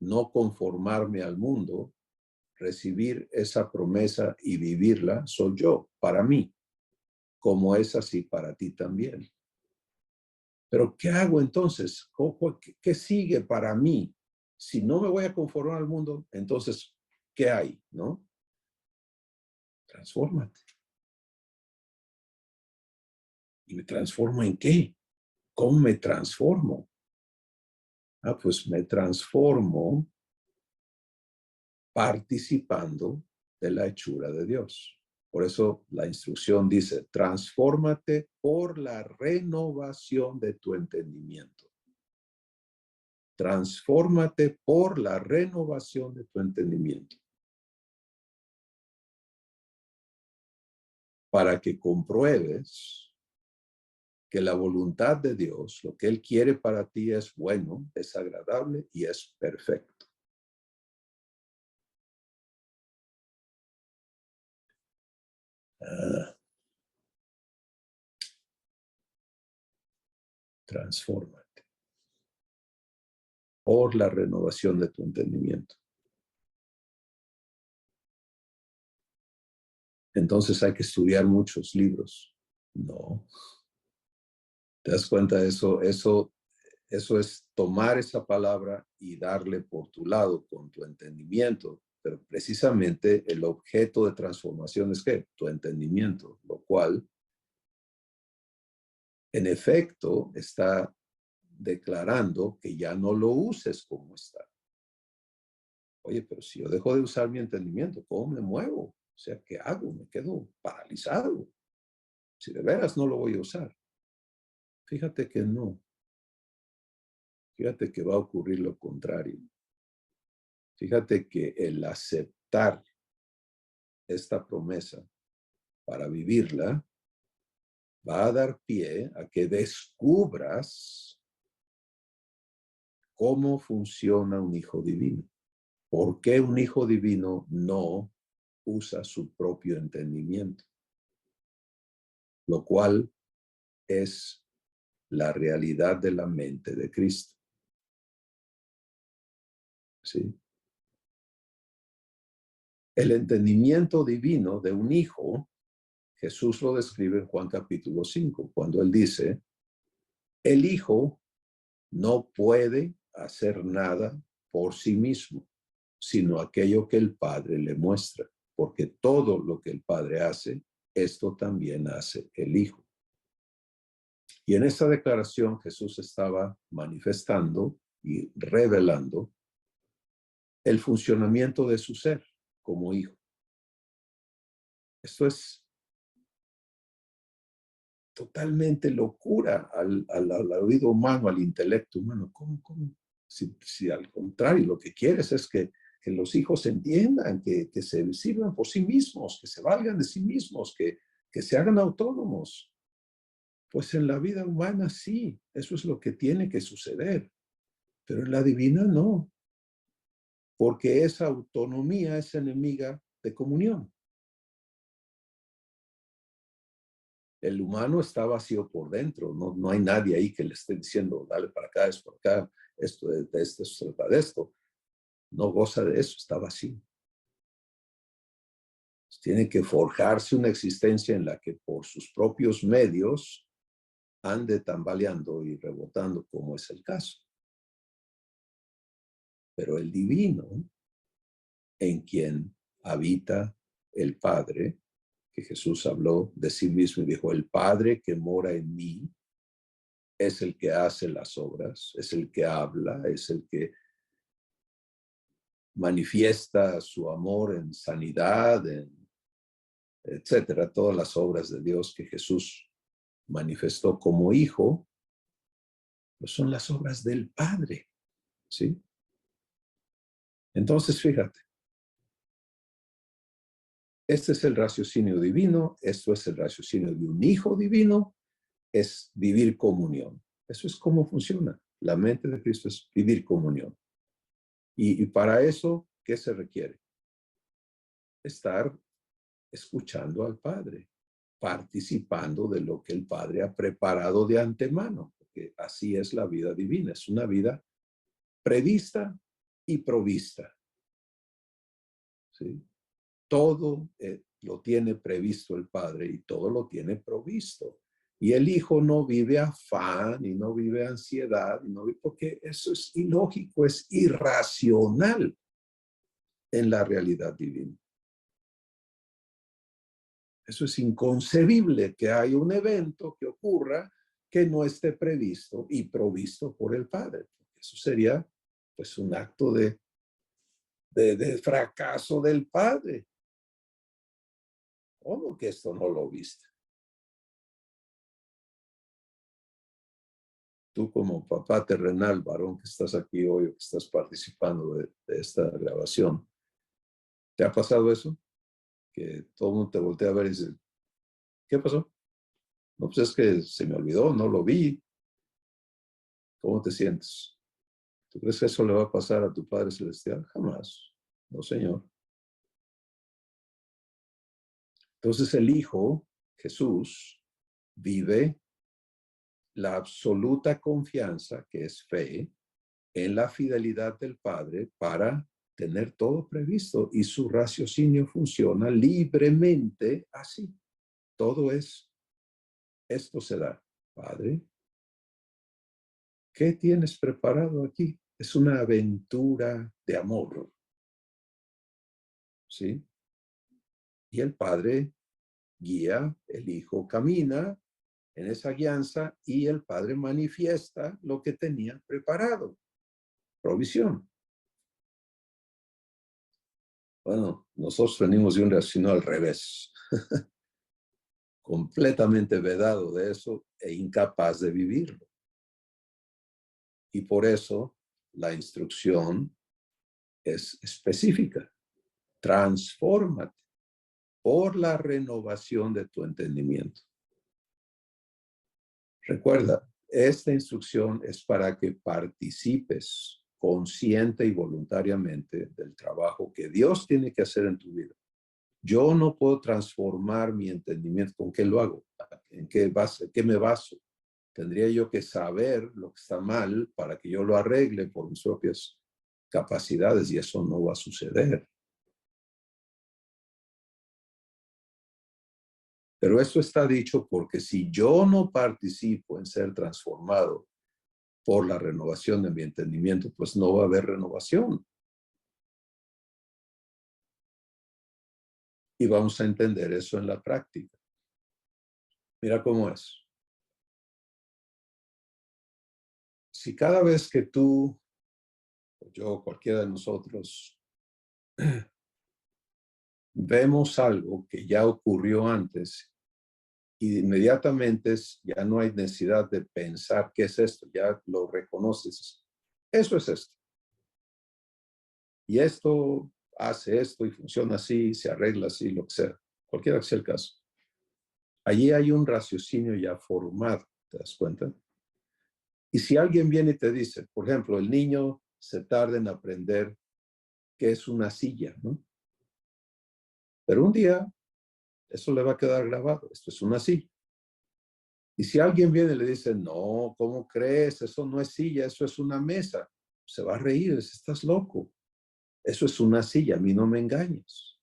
[SPEAKER 1] no conformarme al mundo, recibir esa promesa y vivirla, soy yo, para mí, como es así para ti también. Pero ¿qué hago entonces? ¿Qué sigue para mí? Si no me voy a conformar al mundo, entonces, ¿qué hay? ¿No? Transfórmate. ¿Y me transformo en qué? ¿Cómo me transformo? Ah, pues me transformo participando de la hechura de Dios. Por eso la instrucción dice, transfórmate por la renovación de tu entendimiento. Transfórmate por la renovación de tu entendimiento. Para que compruebes que la voluntad de Dios, lo que Él quiere para ti es bueno, es agradable y es perfecto. Transfórmate por la renovación de tu entendimiento. Entonces hay que estudiar muchos libros. No. ¿Te das cuenta de eso? Eso es tomar esa palabra y darle por tu lado con tu entendimiento. Pero precisamente el objeto de transformación es ¿qué? Tu entendimiento, lo cual en efecto está declarando que ya no lo uses como está. Oye, pero si yo dejo de usar mi entendimiento, ¿cómo me muevo? O sea, ¿qué hago? Me quedo paralizado. Si de veras no lo voy a usar. Fíjate que no. Fíjate que va a ocurrir lo contrario. Fíjate que el aceptar esta promesa para vivirla va a dar pie a que descubras cómo funciona un hijo divino. ¿Por qué un hijo divino no usa su propio entendimiento? Lo cual es la realidad de la mente de Cristo. ¿Sí? El entendimiento divino de un hijo, Jesús lo describe en Juan capítulo 5, cuando él dice, el hijo no puede hacer nada por sí mismo, sino aquello que el Padre le muestra, porque todo lo que el Padre hace, esto también hace el Hijo. Y en esta declaración Jesús estaba manifestando y revelando el funcionamiento de su ser como hijo. Esto es totalmente locura al oído humano, al intelecto humano. ¿Cómo? Si al contrario, lo que quieres es que los hijos entiendan, que se sirvan por sí mismos, que se valgan de sí mismos, que se hagan autónomos. Pues en la vida humana sí, eso es lo que tiene que suceder, pero en la divina no, porque esa autonomía es enemiga de comunión. El humano está vacío por dentro, no hay nadie ahí que le esté diciendo, dale para acá, es por acá, esto se trata de esto. No goza de eso, está vacío. Tiene que forjarse una existencia en la que por sus propios medios ande tambaleando y rebotando, como es el caso. Pero el divino, en quien habita el Padre, que Jesús habló de sí mismo y dijo, el Padre que mora en mí es el que hace las obras, es el que habla, es el que manifiesta su amor en sanidad, etcétera, todas las obras de Dios que Jesús manifestó como hijo, pues son las obras del Padre, ¿sí? Entonces, fíjate, este es el raciocinio divino, esto es el raciocinio de un hijo divino, es vivir comunión. Eso es cómo funciona. La mente de Cristo es vivir comunión. Y para eso, ¿qué se requiere? Estar escuchando al Padre, participando de lo que el Padre ha preparado de antemano, porque así es la vida divina, es una vida prevista y provista. ¿Sí? Todo lo tiene previsto el Padre y todo lo tiene provisto. Y el Hijo no vive afán y no vive ansiedad, porque eso es ilógico, es irracional en la realidad divina. Eso es inconcebible que haya un evento que ocurra que no esté previsto y provisto por el Padre. Eso sería pues un acto de fracaso del Padre. ¿Cómo que esto no lo viste? Tú como papá terrenal, varón que estás aquí hoy o que estás participando de esta grabación, ¿te ha pasado eso? Que todo el mundo te voltea a ver y dice, ¿qué pasó? No, pues es que se me olvidó, no lo vi. ¿Cómo te sientes? ¿Tú crees que eso le va a pasar a tu Padre Celestial? Jamás. No, Señor. Entonces el Hijo, Jesús, vive la absoluta confianza, que es fe, en la fidelidad del Padre para tener todo previsto y su raciocinio funciona libremente así. Todo es, esto se da. Padre, ¿qué tienes preparado aquí? Es una aventura de amor. ¿Sí? Y el Padre guía, el Hijo camina en esa guianza y el Padre manifiesta lo que tenía preparado. Provisión. Bueno, nosotros venimos de un raciocinio al revés. Completamente vedado de eso e incapaz de vivirlo. Y por eso la instrucción es específica. Transfórmate por la renovación de tu entendimiento. Recuerda, Esta instrucción es para que participes consciente y voluntariamente del trabajo que Dios tiene que hacer en tu vida. Yo no puedo transformar mi entendimiento. ¿Con qué lo hago? ¿En qué me baso? Tendría yo que saber lo que está mal para que yo lo arregle por mis propias capacidades, y eso no va a suceder. Pero esto está dicho porque si yo no participo en ser transformado por la renovación de mi entendimiento, pues no va a haber renovación. Y vamos a entender eso en la práctica. Mira cómo es. Si cada vez que tú, o yo, cualquiera de nosotros, vemos algo que ya ocurrió antes y inmediatamente ya no hay necesidad de pensar qué es esto, ya lo reconoces. Eso es esto. Y esto hace esto y funciona así, se arregla así, lo que sea, cualquiera que sea el caso. Allí hay un raciocinio ya formado, ¿te das cuenta? Y si alguien viene y te dice, por ejemplo, el niño se tarda en aprender qué es una silla, ¿no? Pero un día eso le va a quedar grabado, esto es una silla. Y si alguien viene y le dice, no, ¿cómo crees? Eso no es silla, eso es una mesa. Se va a reír, dice, estás loco. Eso es una silla, a mí no me engañes.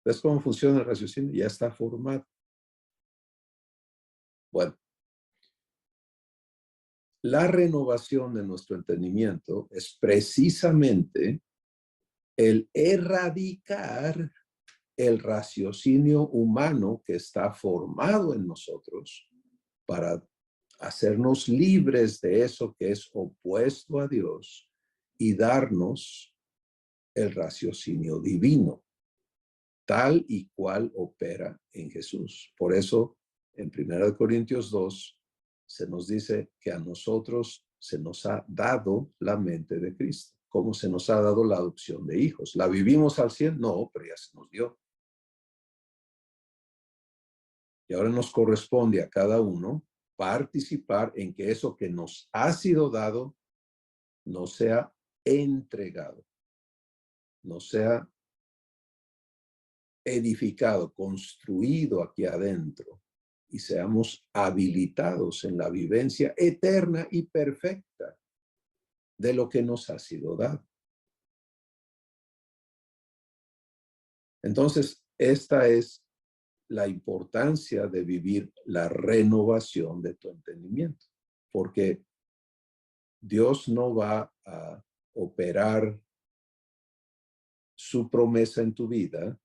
[SPEAKER 1] ¿Ves cómo funciona el raciocinio? Ya está formado. Bueno, la renovación de nuestro entendimiento es precisamente el erradicar el raciocinio humano que está formado en nosotros para hacernos libres de eso que es opuesto a Dios y darnos el raciocinio divino, tal y cual opera en Jesús. Por eso, en 1 Corintios 2, se nos dice que a nosotros se nos ha dado la mente de Cristo. ¿Cómo se nos ha dado la adopción de hijos? ¿La vivimos al 100? No, pero ya se nos dio. Y ahora nos corresponde a cada uno participar en que eso que nos ha sido dado no sea entregado, no sea edificado, construido aquí adentro, y seamos habilitados en la vivencia eterna y perfecta de lo que nos ha sido dado. Entonces, esta es la importancia de vivir la renovación de tu entendimiento, porque Dios no va a operar su promesa en tu vida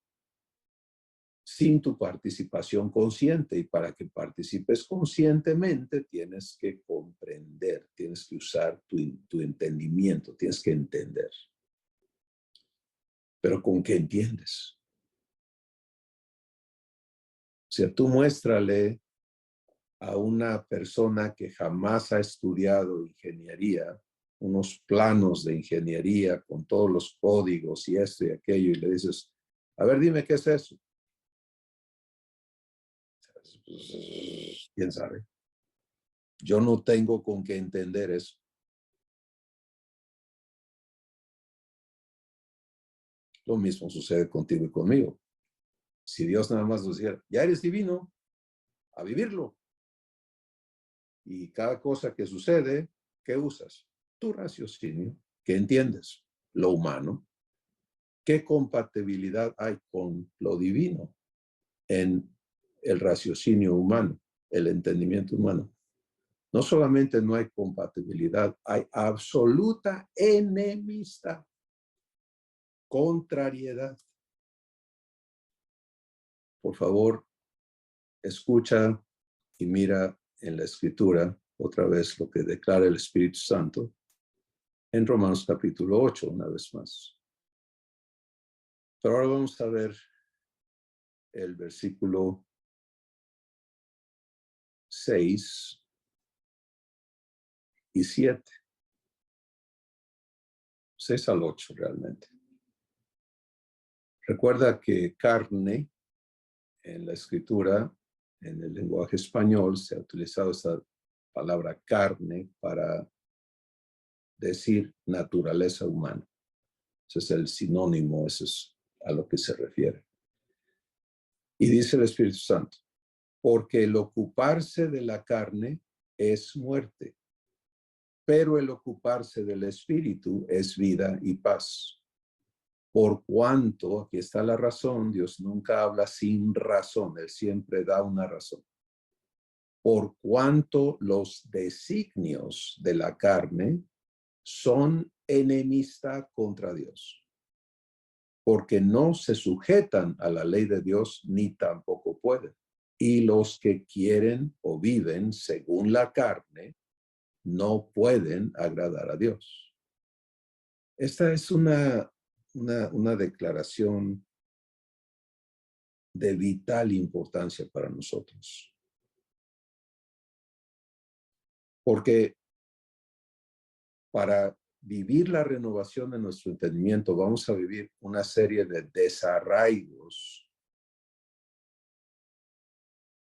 [SPEAKER 1] sin tu participación consciente. Y para que participes conscientemente, tienes que comprender, tienes que usar tu entendimiento, tienes que entender. Pero ¿con qué entiendes? O sea, tú muéstrale a una persona que jamás ha estudiado ingeniería, unos planos de ingeniería con todos los códigos y esto y aquello, y le dices, a ver, dime qué es eso. ¿Quién sabe? Yo no tengo con qué entender eso. Lo mismo sucede contigo y conmigo. Si Dios nada más nos dijera, ya eres divino, a vivirlo. Y cada cosa que sucede, ¿qué usas? Tu raciocinio. ¿Qué entiendes? Lo humano. ¿Qué compatibilidad hay con lo divino en el raciocinio humano, el entendimiento humano? No solamente no hay compatibilidad, hay absoluta enemistad, contrariedad. Por favor, escucha y mira en la Escritura otra vez lo que declara el Espíritu Santo en Romanos capítulo 8, una vez más. Pero ahora vamos a ver el versículo 6 y 7. 6 al 8 realmente. Recuerda que carne en la Escritura, en el lenguaje español, se ha utilizado esta palabra carne para decir naturaleza humana. Ese es el sinónimo, eso es a lo que se refiere. Y dice el Espíritu Santo, porque el ocuparse de la carne es muerte, pero el ocuparse del Espíritu es vida y paz. Por cuanto, aquí está la razón, Dios nunca habla sin razón, Él siempre da una razón. Por cuanto los designios de la carne son enemistad contra Dios, porque no se sujetan a la ley de Dios ni tampoco pueden. Y los que quieren o viven según la carne no pueden agradar a Dios. Esta es una declaración de vital importancia para nosotros. Porque para vivir la renovación de nuestro entendimiento, vamos a vivir una serie de desarraigos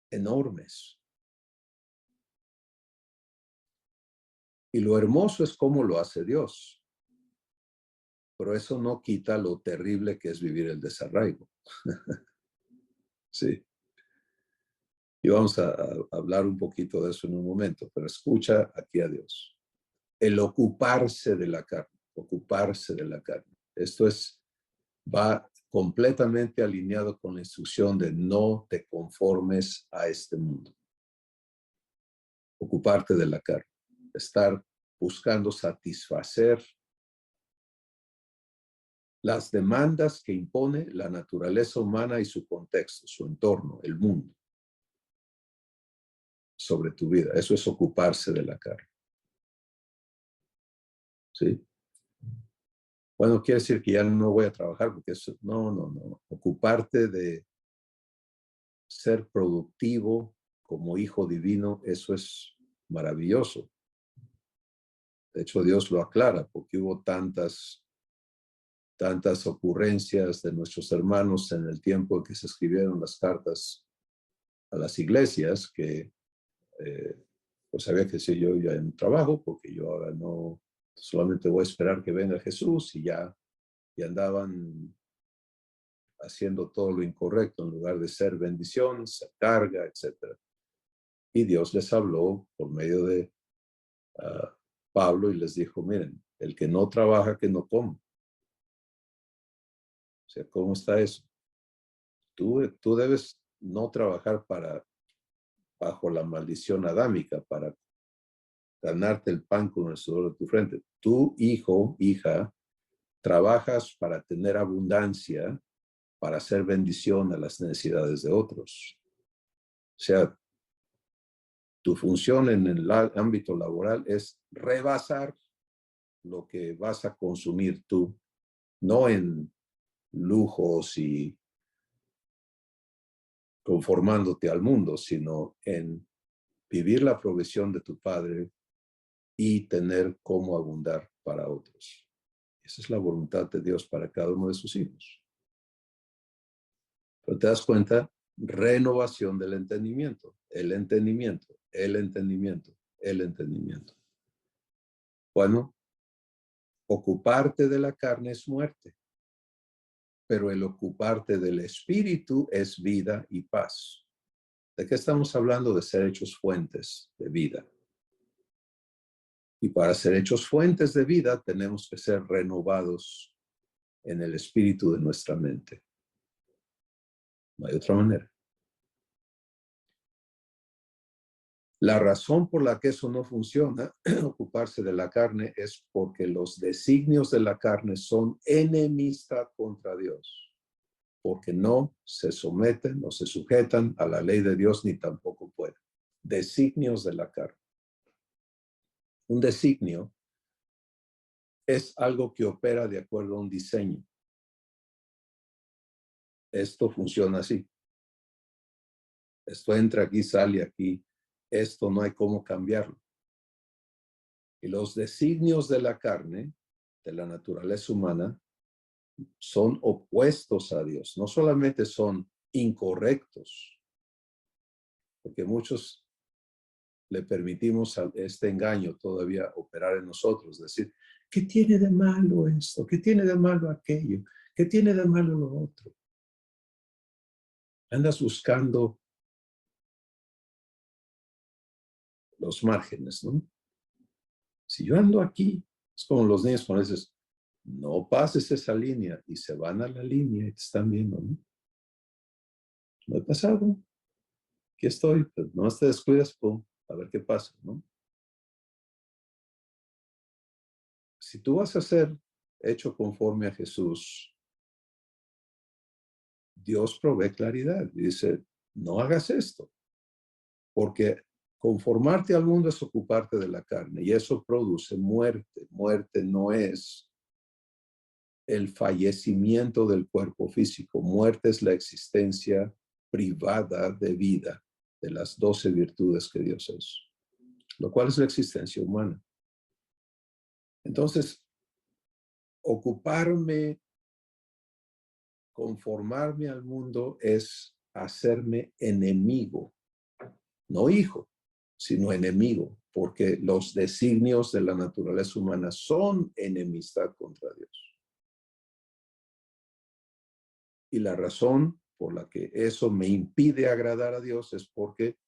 [SPEAKER 1] enormes. Y lo hermoso es cómo lo hace Dios. Pero eso no quita lo terrible que es vivir el desarraigo. Sí. Y vamos a hablar un poquito de eso en un momento, pero escucha aquí a Dios. El ocuparse de la carne, ocuparse de la carne. Esto va completamente alineado con la instrucción de no te conformes a este mundo. Ocuparte de la carne, estar buscando satisfacer las demandas que impone la naturaleza humana y su contexto, su entorno, el mundo, sobre tu vida. Eso es ocuparse de la carne. ¿Sí? Bueno, quiere decir que ya no voy a trabajar porque eso, no. Ocuparte de ser productivo como hijo divino, eso es maravilloso. De hecho, Dios lo aclara porque hubo tantas ocurrencias de nuestros hermanos en el tiempo en que se escribieron las cartas a las iglesias que pues había que decir yo ya en trabajo porque yo ahora no solamente voy a esperar que venga Jesús y andaban haciendo todo lo incorrecto en lugar de ser bendición, ser carga, etc. Y Dios les habló por medio de Pablo y les dijo, miren, el que no trabaja, que no coma. O sea, ¿cómo está eso? Tú debes no trabajar bajo la maldición adámica, para ganarte el pan con el sudor de tu frente. Tú, hijo, hija, trabajas para tener abundancia, para hacer bendición a las necesidades de otros. O sea, tu función en el ámbito laboral es rebasar lo que vas a consumir tú, no en lujos y conformándote al mundo, sino en vivir la provisión de tu Padre y tener cómo abundar para otros. Esa es la voluntad de Dios para cada uno de sus hijos. Pero te das cuenta, renovación del entendimiento, el entendimiento, el entendimiento, el entendimiento. Bueno, ocuparte de la carne es muerte, pero el ocuparte del espíritu es vida y paz. ¿De qué estamos hablando? De ser hechos fuentes de vida. Y para ser hechos fuentes de vida tenemos que ser renovados en el espíritu de nuestra mente. No hay otra manera. La razón por la que eso no funciona, ocuparse de la carne, es porque los designios de la carne son enemistad contra Dios, porque no se someten o se sujetan a la ley de Dios ni tampoco pueden. Designios de la carne. Un designio es algo que opera de acuerdo a un diseño. Esto funciona así. Esto entra aquí, sale aquí. Esto no hay cómo cambiarlo. Y los designios de la carne, de la naturaleza humana, son opuestos a Dios. No solamente son incorrectos, porque muchos le permitimos a este engaño todavía operar en nosotros, decir, ¿qué tiene de malo esto? ¿Qué tiene de malo aquello? ¿Qué tiene de malo lo otro? Andas buscando los márgenes, ¿no? Si yo ando aquí, es como los niños cuando dices, no pases esa línea, y se van a la línea y te están viendo, ¿no? No he pasado, aquí estoy, pues no te descuidas, pum, a ver qué pasa, ¿no? Si tú vas a ser hecho conforme a Jesús, Dios provee claridad y dice, no hagas esto, porque conformarte al mundo es ocuparte de la carne y eso produce muerte. Muerte no es el fallecimiento del cuerpo físico. Muerte es la existencia privada de vida de las 12 virtudes que Dios es, lo cual es la existencia humana. Entonces, ocuparme, conformarme al mundo es hacerme enemigo, no hijo, sino enemigo, porque los designios de la naturaleza humana son enemistad contra Dios. Y la razón por la que eso me impide agradar a Dios es porque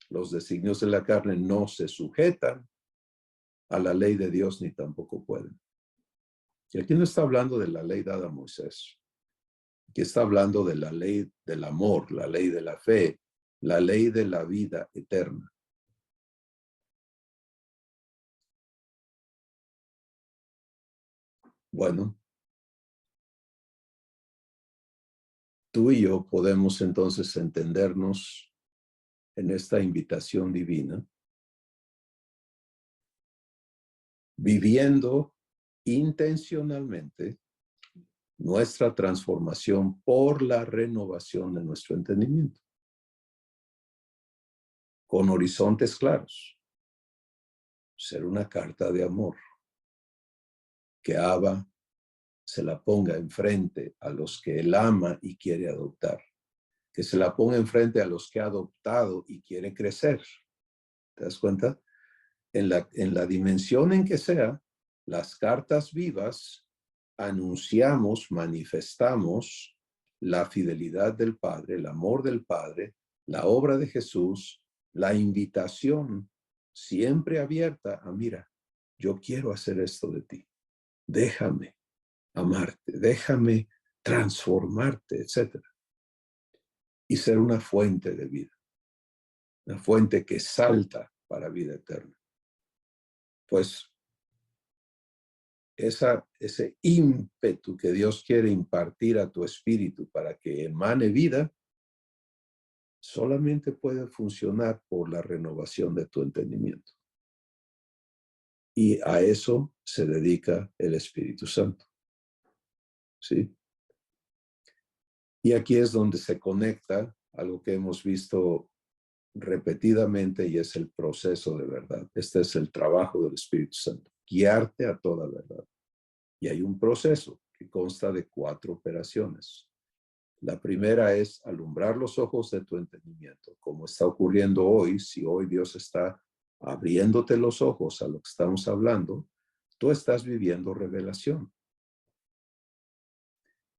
[SPEAKER 1] los designios de la carne no se sujetan a la ley de Dios ni tampoco pueden. Y aquí no está hablando de la ley dada a Moisés. Aquí está hablando de la ley del amor, la ley de la fe, la ley de la vida eterna. Bueno, tú y yo podemos entonces entendernos en esta invitación divina, viviendo intencionalmente nuestra transformación por la renovación de nuestro entendimiento, con horizontes claros. Ser una carta de amor que Abba se la ponga enfrente a los que él ama y quiere adoptar, que se la ponga enfrente a los que ha adoptado y quiere crecer. ¿Te das cuenta? En la dimensión en que sea, las cartas vivas anunciamos, manifestamos la fidelidad del Padre, el amor del Padre, la obra de Jesús, la invitación siempre abierta a, mira, yo quiero hacer esto de ti, déjame amarte, déjame transformarte, etc. Y ser una fuente de vida, una fuente que salta para vida eterna. Pues ese ímpetu que Dios quiere impartir a tu espíritu para que emane vida, solamente puede funcionar por la renovación de tu entendimiento. Y a eso se dedica el Espíritu Santo. ¿Sí? Y aquí es donde se conecta algo que hemos visto repetidamente y es el proceso de verdad. Este es el trabajo del Espíritu Santo, guiarte a toda verdad. Y hay un proceso que consta de 4 operaciones. La primera es alumbrar los ojos de tu entendimiento, como está ocurriendo hoy. Si hoy Dios está abriéndote los ojos a lo que estamos hablando, tú estás viviendo revelación.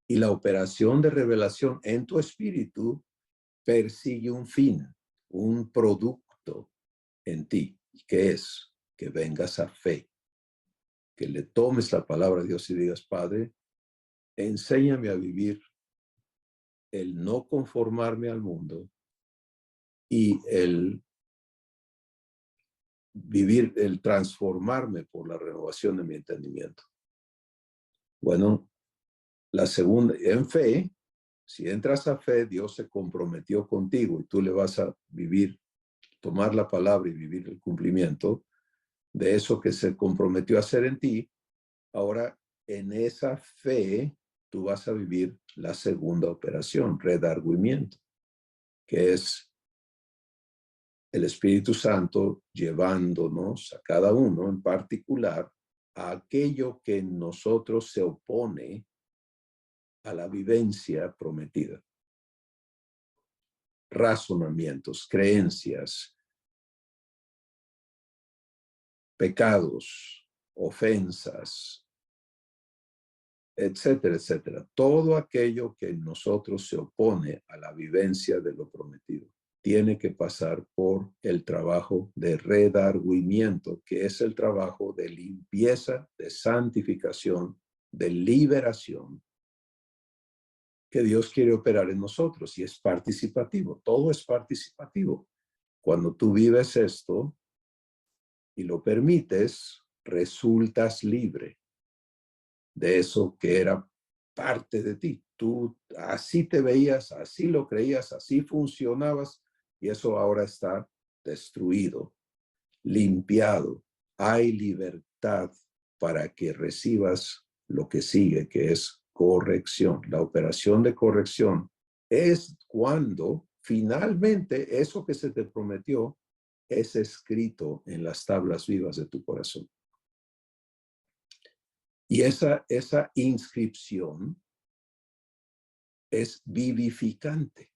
[SPEAKER 1] Y la operación de revelación en tu espíritu persigue un fin, un producto en ti, que es que vengas a fe, que le tomes la palabra de Dios y digas, Padre, enséñame a vivir el no conformarme al mundo y el vivir, el transformarme por la renovación de mi entendimiento. Bueno, la segunda, en fe, si entras a fe, Dios se comprometió contigo y tú le vas a vivir, tomar la palabra y vivir el cumplimiento de eso que se comprometió a hacer en ti. Ahora, en esa fe, tú vas a vivir la segunda operación, redargüimiento, que es el Espíritu Santo llevándonos a cada uno en particular a aquello que en nosotros se opone a la vivencia prometida. Razonamientos, creencias, pecados, ofensas, etcétera, etcétera. Todo aquello que en nosotros se opone a la vivencia de lo prometido tiene que pasar por el trabajo de redargüimiento, que es el trabajo de limpieza, de santificación, de liberación, que Dios quiere operar en nosotros, y es participativo. Todo es participativo. Cuando tú vives esto y lo permites, resultas libre de eso que era parte de ti. Tú así te veías, así lo creías, así funcionabas, y eso ahora está destruido, limpiado. Hay libertad para que recibas lo que sigue, que es corrección. La operación de corrección es cuando finalmente eso que se te prometió es escrito en las tablas vivas de tu corazón. Y esa inscripción es vivificante.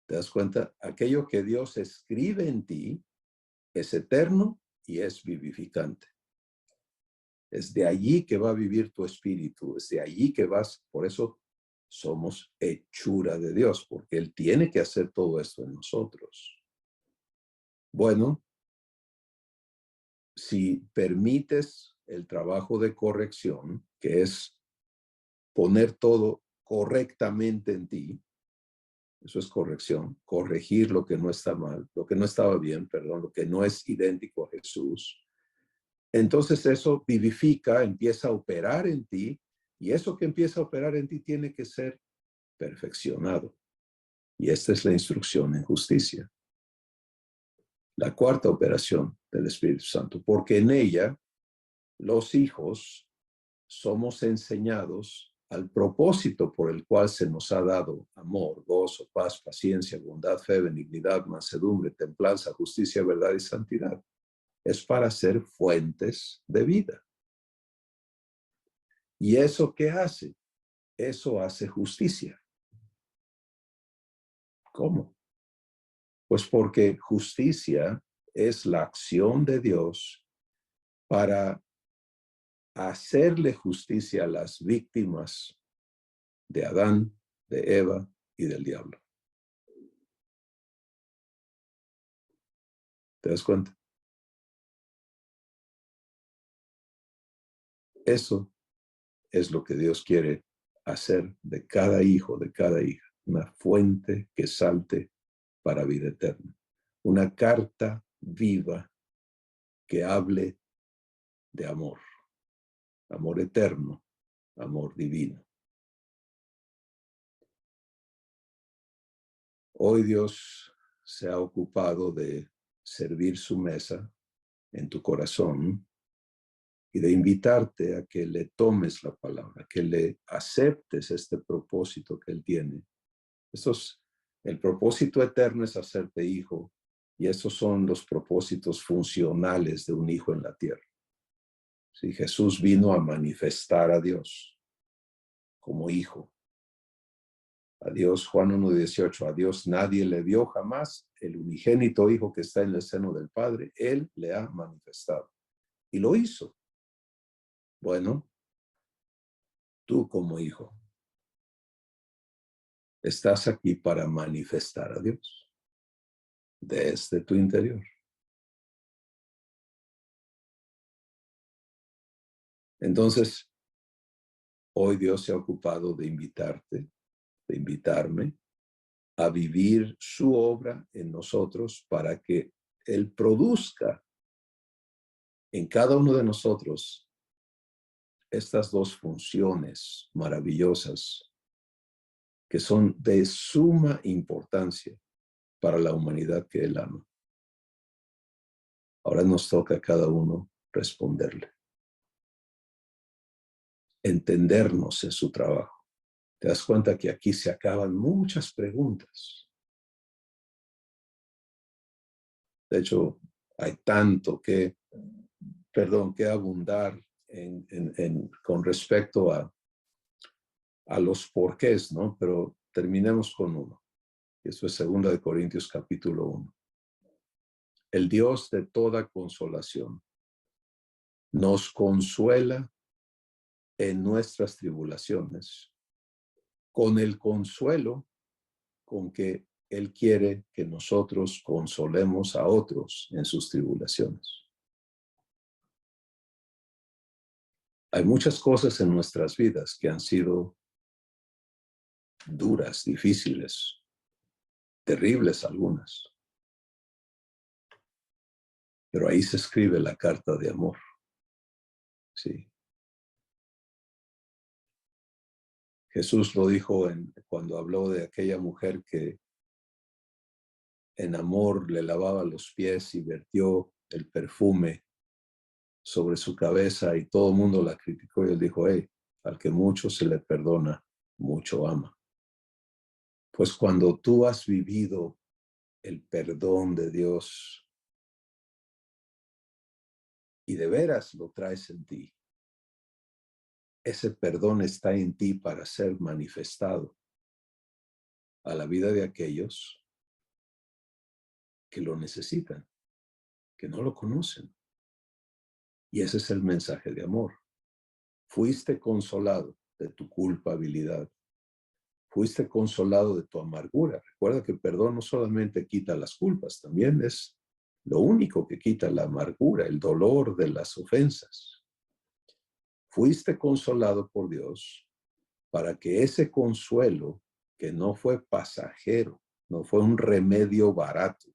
[SPEAKER 1] ¿Te das cuenta? Aquello que Dios escribe en ti es eterno y es vivificante. Es de allí que va a vivir tu espíritu, es de allí que vas. Por eso somos hechura de Dios, porque Él tiene que hacer todo esto en nosotros. Bueno, si permites el trabajo de corrección, que es poner todo correctamente en ti, eso es corrección, corregir lo que no está mal, lo que no estaba bien, perdón, lo que no es idéntico a Jesús. Entonces eso vivifica, empieza a operar en ti, y eso que empieza a operar en ti tiene que ser perfeccionado. Y esta es la instrucción en justicia. La cuarta operación del Espíritu Santo, porque en ella los hijos somos enseñados al propósito por el cual se nos ha dado amor, gozo, paz, paciencia, bondad, fe, benignidad, mansedumbre, templanza, justicia, verdad y santidad. Es para ser fuentes de vida. ¿Y eso qué hace? Eso hace justicia. ¿Cómo? Pues porque justicia es la acción de Dios para hacerle justicia a las víctimas de Adán, de Eva y del diablo. ¿Te das cuenta? Eso es lo que Dios quiere hacer de cada hijo, de cada hija. Una fuente que salte para vida eterna. Una carta viva que hable de amor. Amor eterno, amor divino. Hoy Dios se ha ocupado de servir su mesa en tu corazón y de invitarte a que le tomes la palabra, que le aceptes este propósito que Él tiene. El propósito eterno es hacerte hijo, y esos son los propósitos funcionales de un hijo en la tierra. Sí, Jesús vino a manifestar a Dios como hijo. A Dios, Juan 1:18, a Dios nadie le vio jamás, el unigénito Hijo que está en el seno del Padre, Él le ha manifestado. Y lo hizo. Bueno, tú como hijo, estás aquí para manifestar a Dios desde tu interior. Entonces, hoy Dios se ha ocupado de invitarte, de invitarme a vivir su obra en nosotros para que Él produzca en cada uno de nosotros estas dos funciones maravillosas que son de suma importancia para la humanidad que Él ama. Ahora nos toca a cada uno responderle, entendernos en su trabajo. Te das cuenta que aquí se acaban muchas preguntas. De hecho, hay tanto que abundar con respecto a los porqués, ¿no? Pero terminemos con uno. Eso es 2 Corintios capítulo 1. el Dios de toda consolación, nos consuela en nuestras tribulaciones, con el consuelo con que Él quiere que nosotros consolemos a otros en sus tribulaciones. Hay muchas cosas en nuestras vidas que han sido duras, difíciles, terribles algunas. Pero ahí se escribe la carta de amor. Sí. Jesús lo dijo cuando habló de aquella mujer que en amor le lavaba los pies y vertió el perfume sobre su cabeza y todo el mundo la criticó y él dijo, hey, al que mucho se le perdona, mucho ama. Pues cuando tú has vivido el perdón de Dios y de veras lo traes en ti, ese perdón está en ti para ser manifestado a la vida de aquellos que lo necesitan, que no lo conocen. Y ese es el mensaje de amor. Fuiste consolado de tu culpabilidad. Fuiste consolado de tu amargura. Recuerda que el perdón no solamente quita las culpas, también es lo único que quita la amargura, el dolor de las ofensas. Fuiste consolado por Dios para que ese consuelo, que no fue pasajero, no fue un remedio barato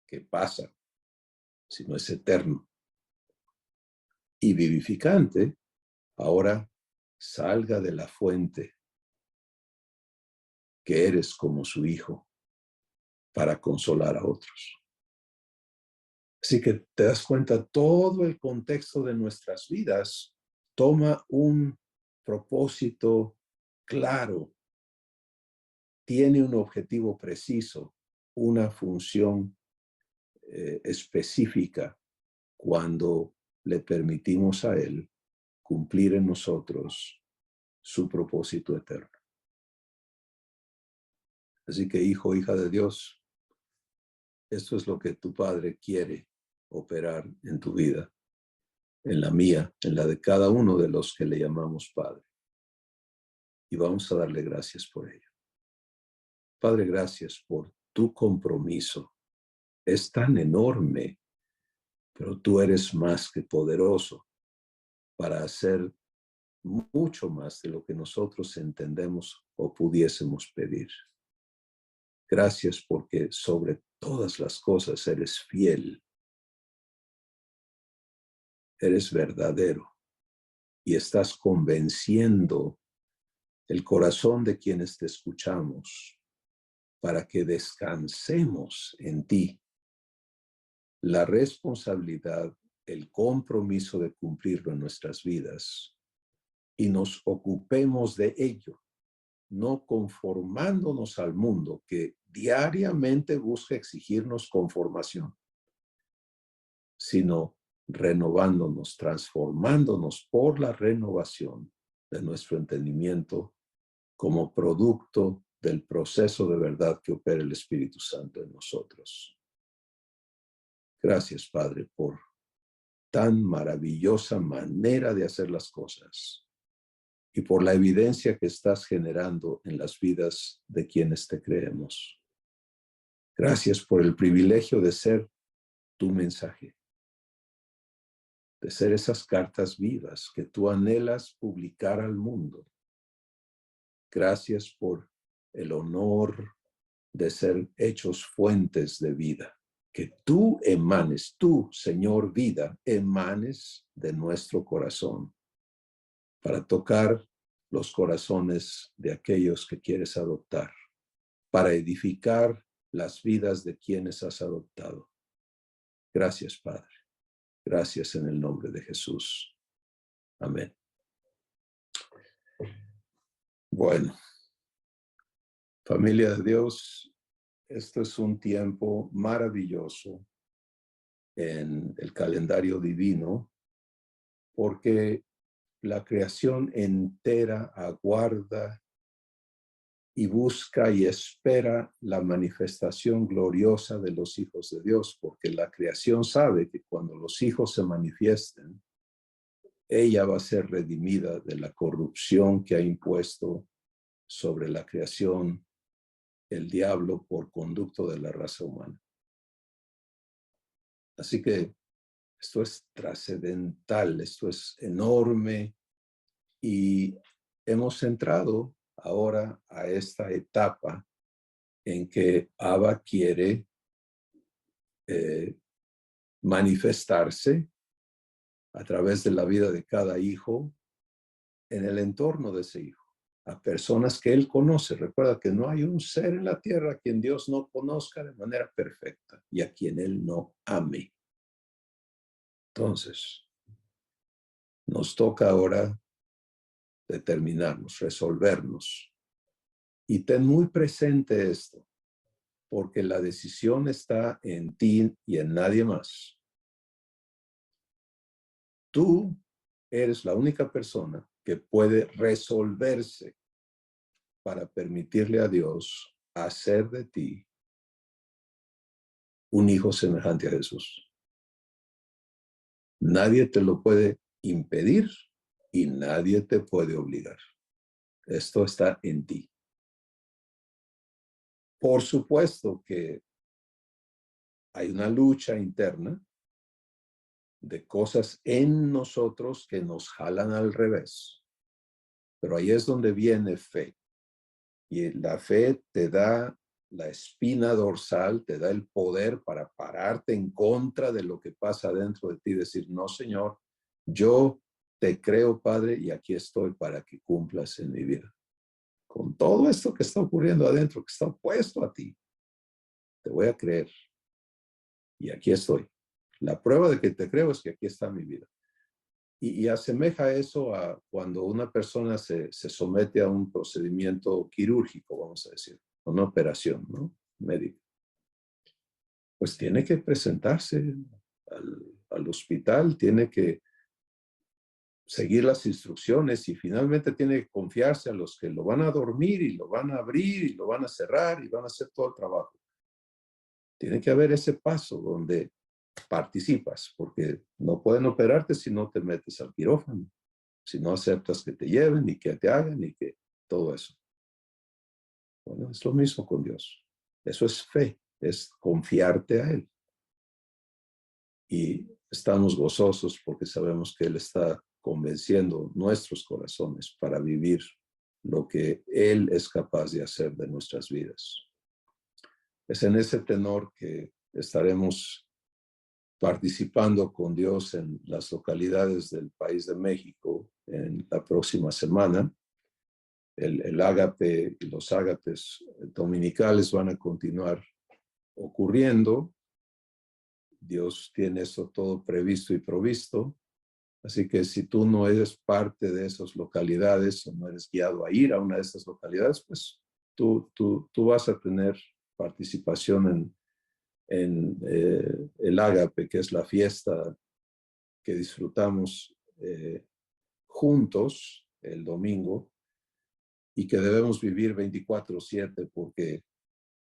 [SPEAKER 1] que pasa, sino es eterno y vivificante, ahora salga de la fuente que eres como su hijo para consolar a otros. Así que te das cuenta, todo el contexto de nuestras vidas toma un propósito claro, tiene un objetivo preciso, una función específica cuando le permitimos a Él cumplir en nosotros su propósito eterno. Así que, hijo, hija de Dios, esto es lo que tu Padre quiere operar en tu vida, en la mía, en la de cada uno de los que le llamamos Padre. Y vamos a darle gracias por ello. Padre, gracias por tu compromiso. Es tan enorme, pero tú eres más que poderoso para hacer mucho más de lo que nosotros entendemos o pudiésemos pedir. Gracias porque sobre todas las cosas eres fiel, eres verdadero y estás convenciendo el corazón de quienes te escuchamos para que descansemos en ti. La responsabilidad, el compromiso de cumplirlo en nuestras vidas y nos ocupemos de ello, no conformándonos al mundo que diariamente busca exigirnos conformación, sino renovándonos, transformándonos por la renovación de nuestro entendimiento como producto del proceso de verdad que opera el Espíritu Santo en nosotros. Gracias, Padre, por tan maravillosa manera de hacer las cosas y por la evidencia que estás generando en las vidas de quienes te creemos. Gracias por el privilegio de ser tu mensaje, de ser esas cartas vivas que tú anhelas publicar al mundo. Gracias por el honor de ser hechos fuentes de vida. Que tú emanes, tú, Señor vida, emanes de nuestro corazón para tocar los corazones de aquellos que quieres adoptar, para edificar las vidas de quienes has adoptado. Gracias, Padre. Gracias en el nombre de Jesús. Amén. Bueno, familia de Dios, esto es un tiempo maravilloso en el calendario divino porque la creación entera aguarda y busca y espera la manifestación gloriosa de los hijos de Dios, porque la creación sabe que cuando los hijos se manifiesten, ella va a ser redimida de la corrupción que ha impuesto sobre la creación el diablo por conducto de la raza humana. Así que esto es trascendental, esto es enorme y hemos entrado ahora a esta etapa en que Abba quiere manifestarse a través de la vida de cada hijo en el entorno de ese hijo, a personas que él conoce. Recuerda que no hay un ser en la tierra a quien Dios no conozca de manera perfecta y a quien él no ame. Entonces, nos toca ahora determinarnos, resolvernos. Y ten muy presente esto, porque la decisión está en ti y en nadie más. Tú eres la única persona que puede resolverse para permitirle a Dios hacer de ti un hijo semejante a Jesús. Nadie te lo puede impedir y nadie te puede obligar. Esto está en ti. Por supuesto que hay una lucha interna de cosas en nosotros que nos jalan al revés. Pero ahí es donde viene fe. Y la fe te da la espina dorsal, te da el poder para pararte en contra de lo que pasa dentro de ti. Decir, no, Señor, yo te creo, Padre, y aquí estoy para que cumplas en mi vida. Con todo esto que está ocurriendo adentro, que está opuesto a ti, te voy a creer. Y aquí estoy. La prueba de que te creo es que aquí está mi vida. Y asemeja eso a cuando una persona se somete a un procedimiento quirúrgico, vamos a decir, una operación, ¿no? Médica. Pues tiene que presentarse al hospital, tiene que seguir las instrucciones y finalmente tiene que confiarse a los que lo van a dormir y lo van a abrir y lo van a cerrar y van a hacer todo el trabajo. Tiene que haber ese paso donde participas, porque no pueden operarte si no te metes al quirófano, si no aceptas que te lleven y que te hagan y que todo eso. Bueno, es lo mismo con Dios. Eso es fe, es confiarte a Él. Y estamos gozosos porque sabemos que Él está convenciendo nuestros corazones para vivir lo que Él es capaz de hacer de nuestras vidas. Es en ese tenor que estaremos participando con Dios en las localidades del país de México en la próxima semana. El ágape y los ágapes dominicales van a continuar ocurriendo. Dios tiene eso todo previsto y provisto. Así que si tú no eres parte de esas localidades o no eres guiado a ir a una de esas localidades, pues tú vas a tener participación en el ágape, que es la fiesta que disfrutamos juntos el domingo y que debemos vivir 24/7 porque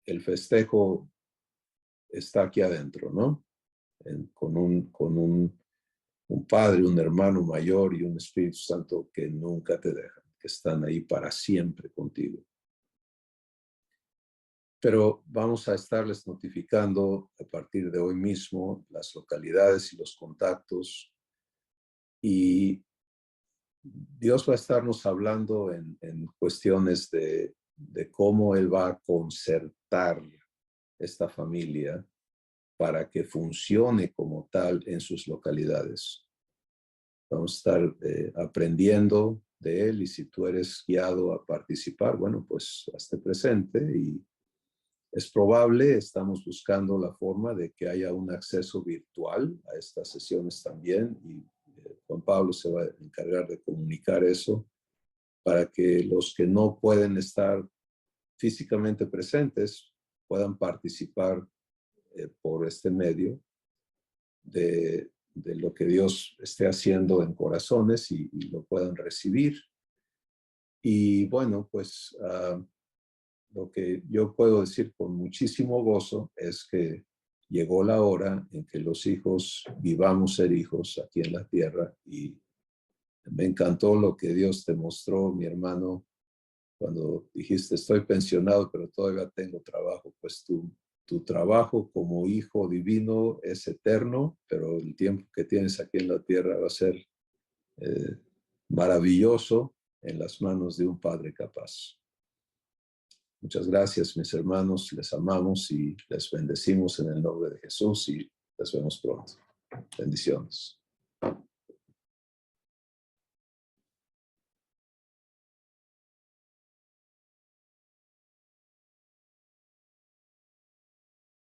[SPEAKER 1] el festejo está aquí adentro, ¿no? Con un padre, un hermano mayor y un Espíritu Santo que nunca te dejan, que están ahí para siempre contigo. Pero vamos a estarles notificando a partir de hoy mismo las localidades y los contactos y Dios va a estarnos hablando en cuestiones de cómo Él va a concertar esta familia para que funcione como tal en sus localidades. Vamos a estar aprendiendo de Él y si tú eres guiado a participar, bueno, pues hazte presente y es probable, estamos buscando la forma de que haya un acceso virtual a estas sesiones también y Juan Pablo se va a encargar de comunicar eso para que los que no pueden estar físicamente presentes puedan participar por este medio de lo que Dios esté haciendo en corazones y lo puedan recibir. Y bueno, pues lo que yo puedo decir con muchísimo gozo es que llegó la hora en que los hijos vivamos ser hijos aquí en la tierra, y me encantó lo que Dios te mostró, mi hermano, cuando dijiste, estoy pensionado, pero todavía tengo trabajo. Pues tu trabajo como hijo divino es eterno, pero el tiempo que tienes aquí en la tierra va a ser eh, maravilloso en las manos de un Padre capaz. Muchas gracias, mis hermanos. Les amamos y les bendecimos en el nombre de Jesús, y les vemos pronto. Bendiciones.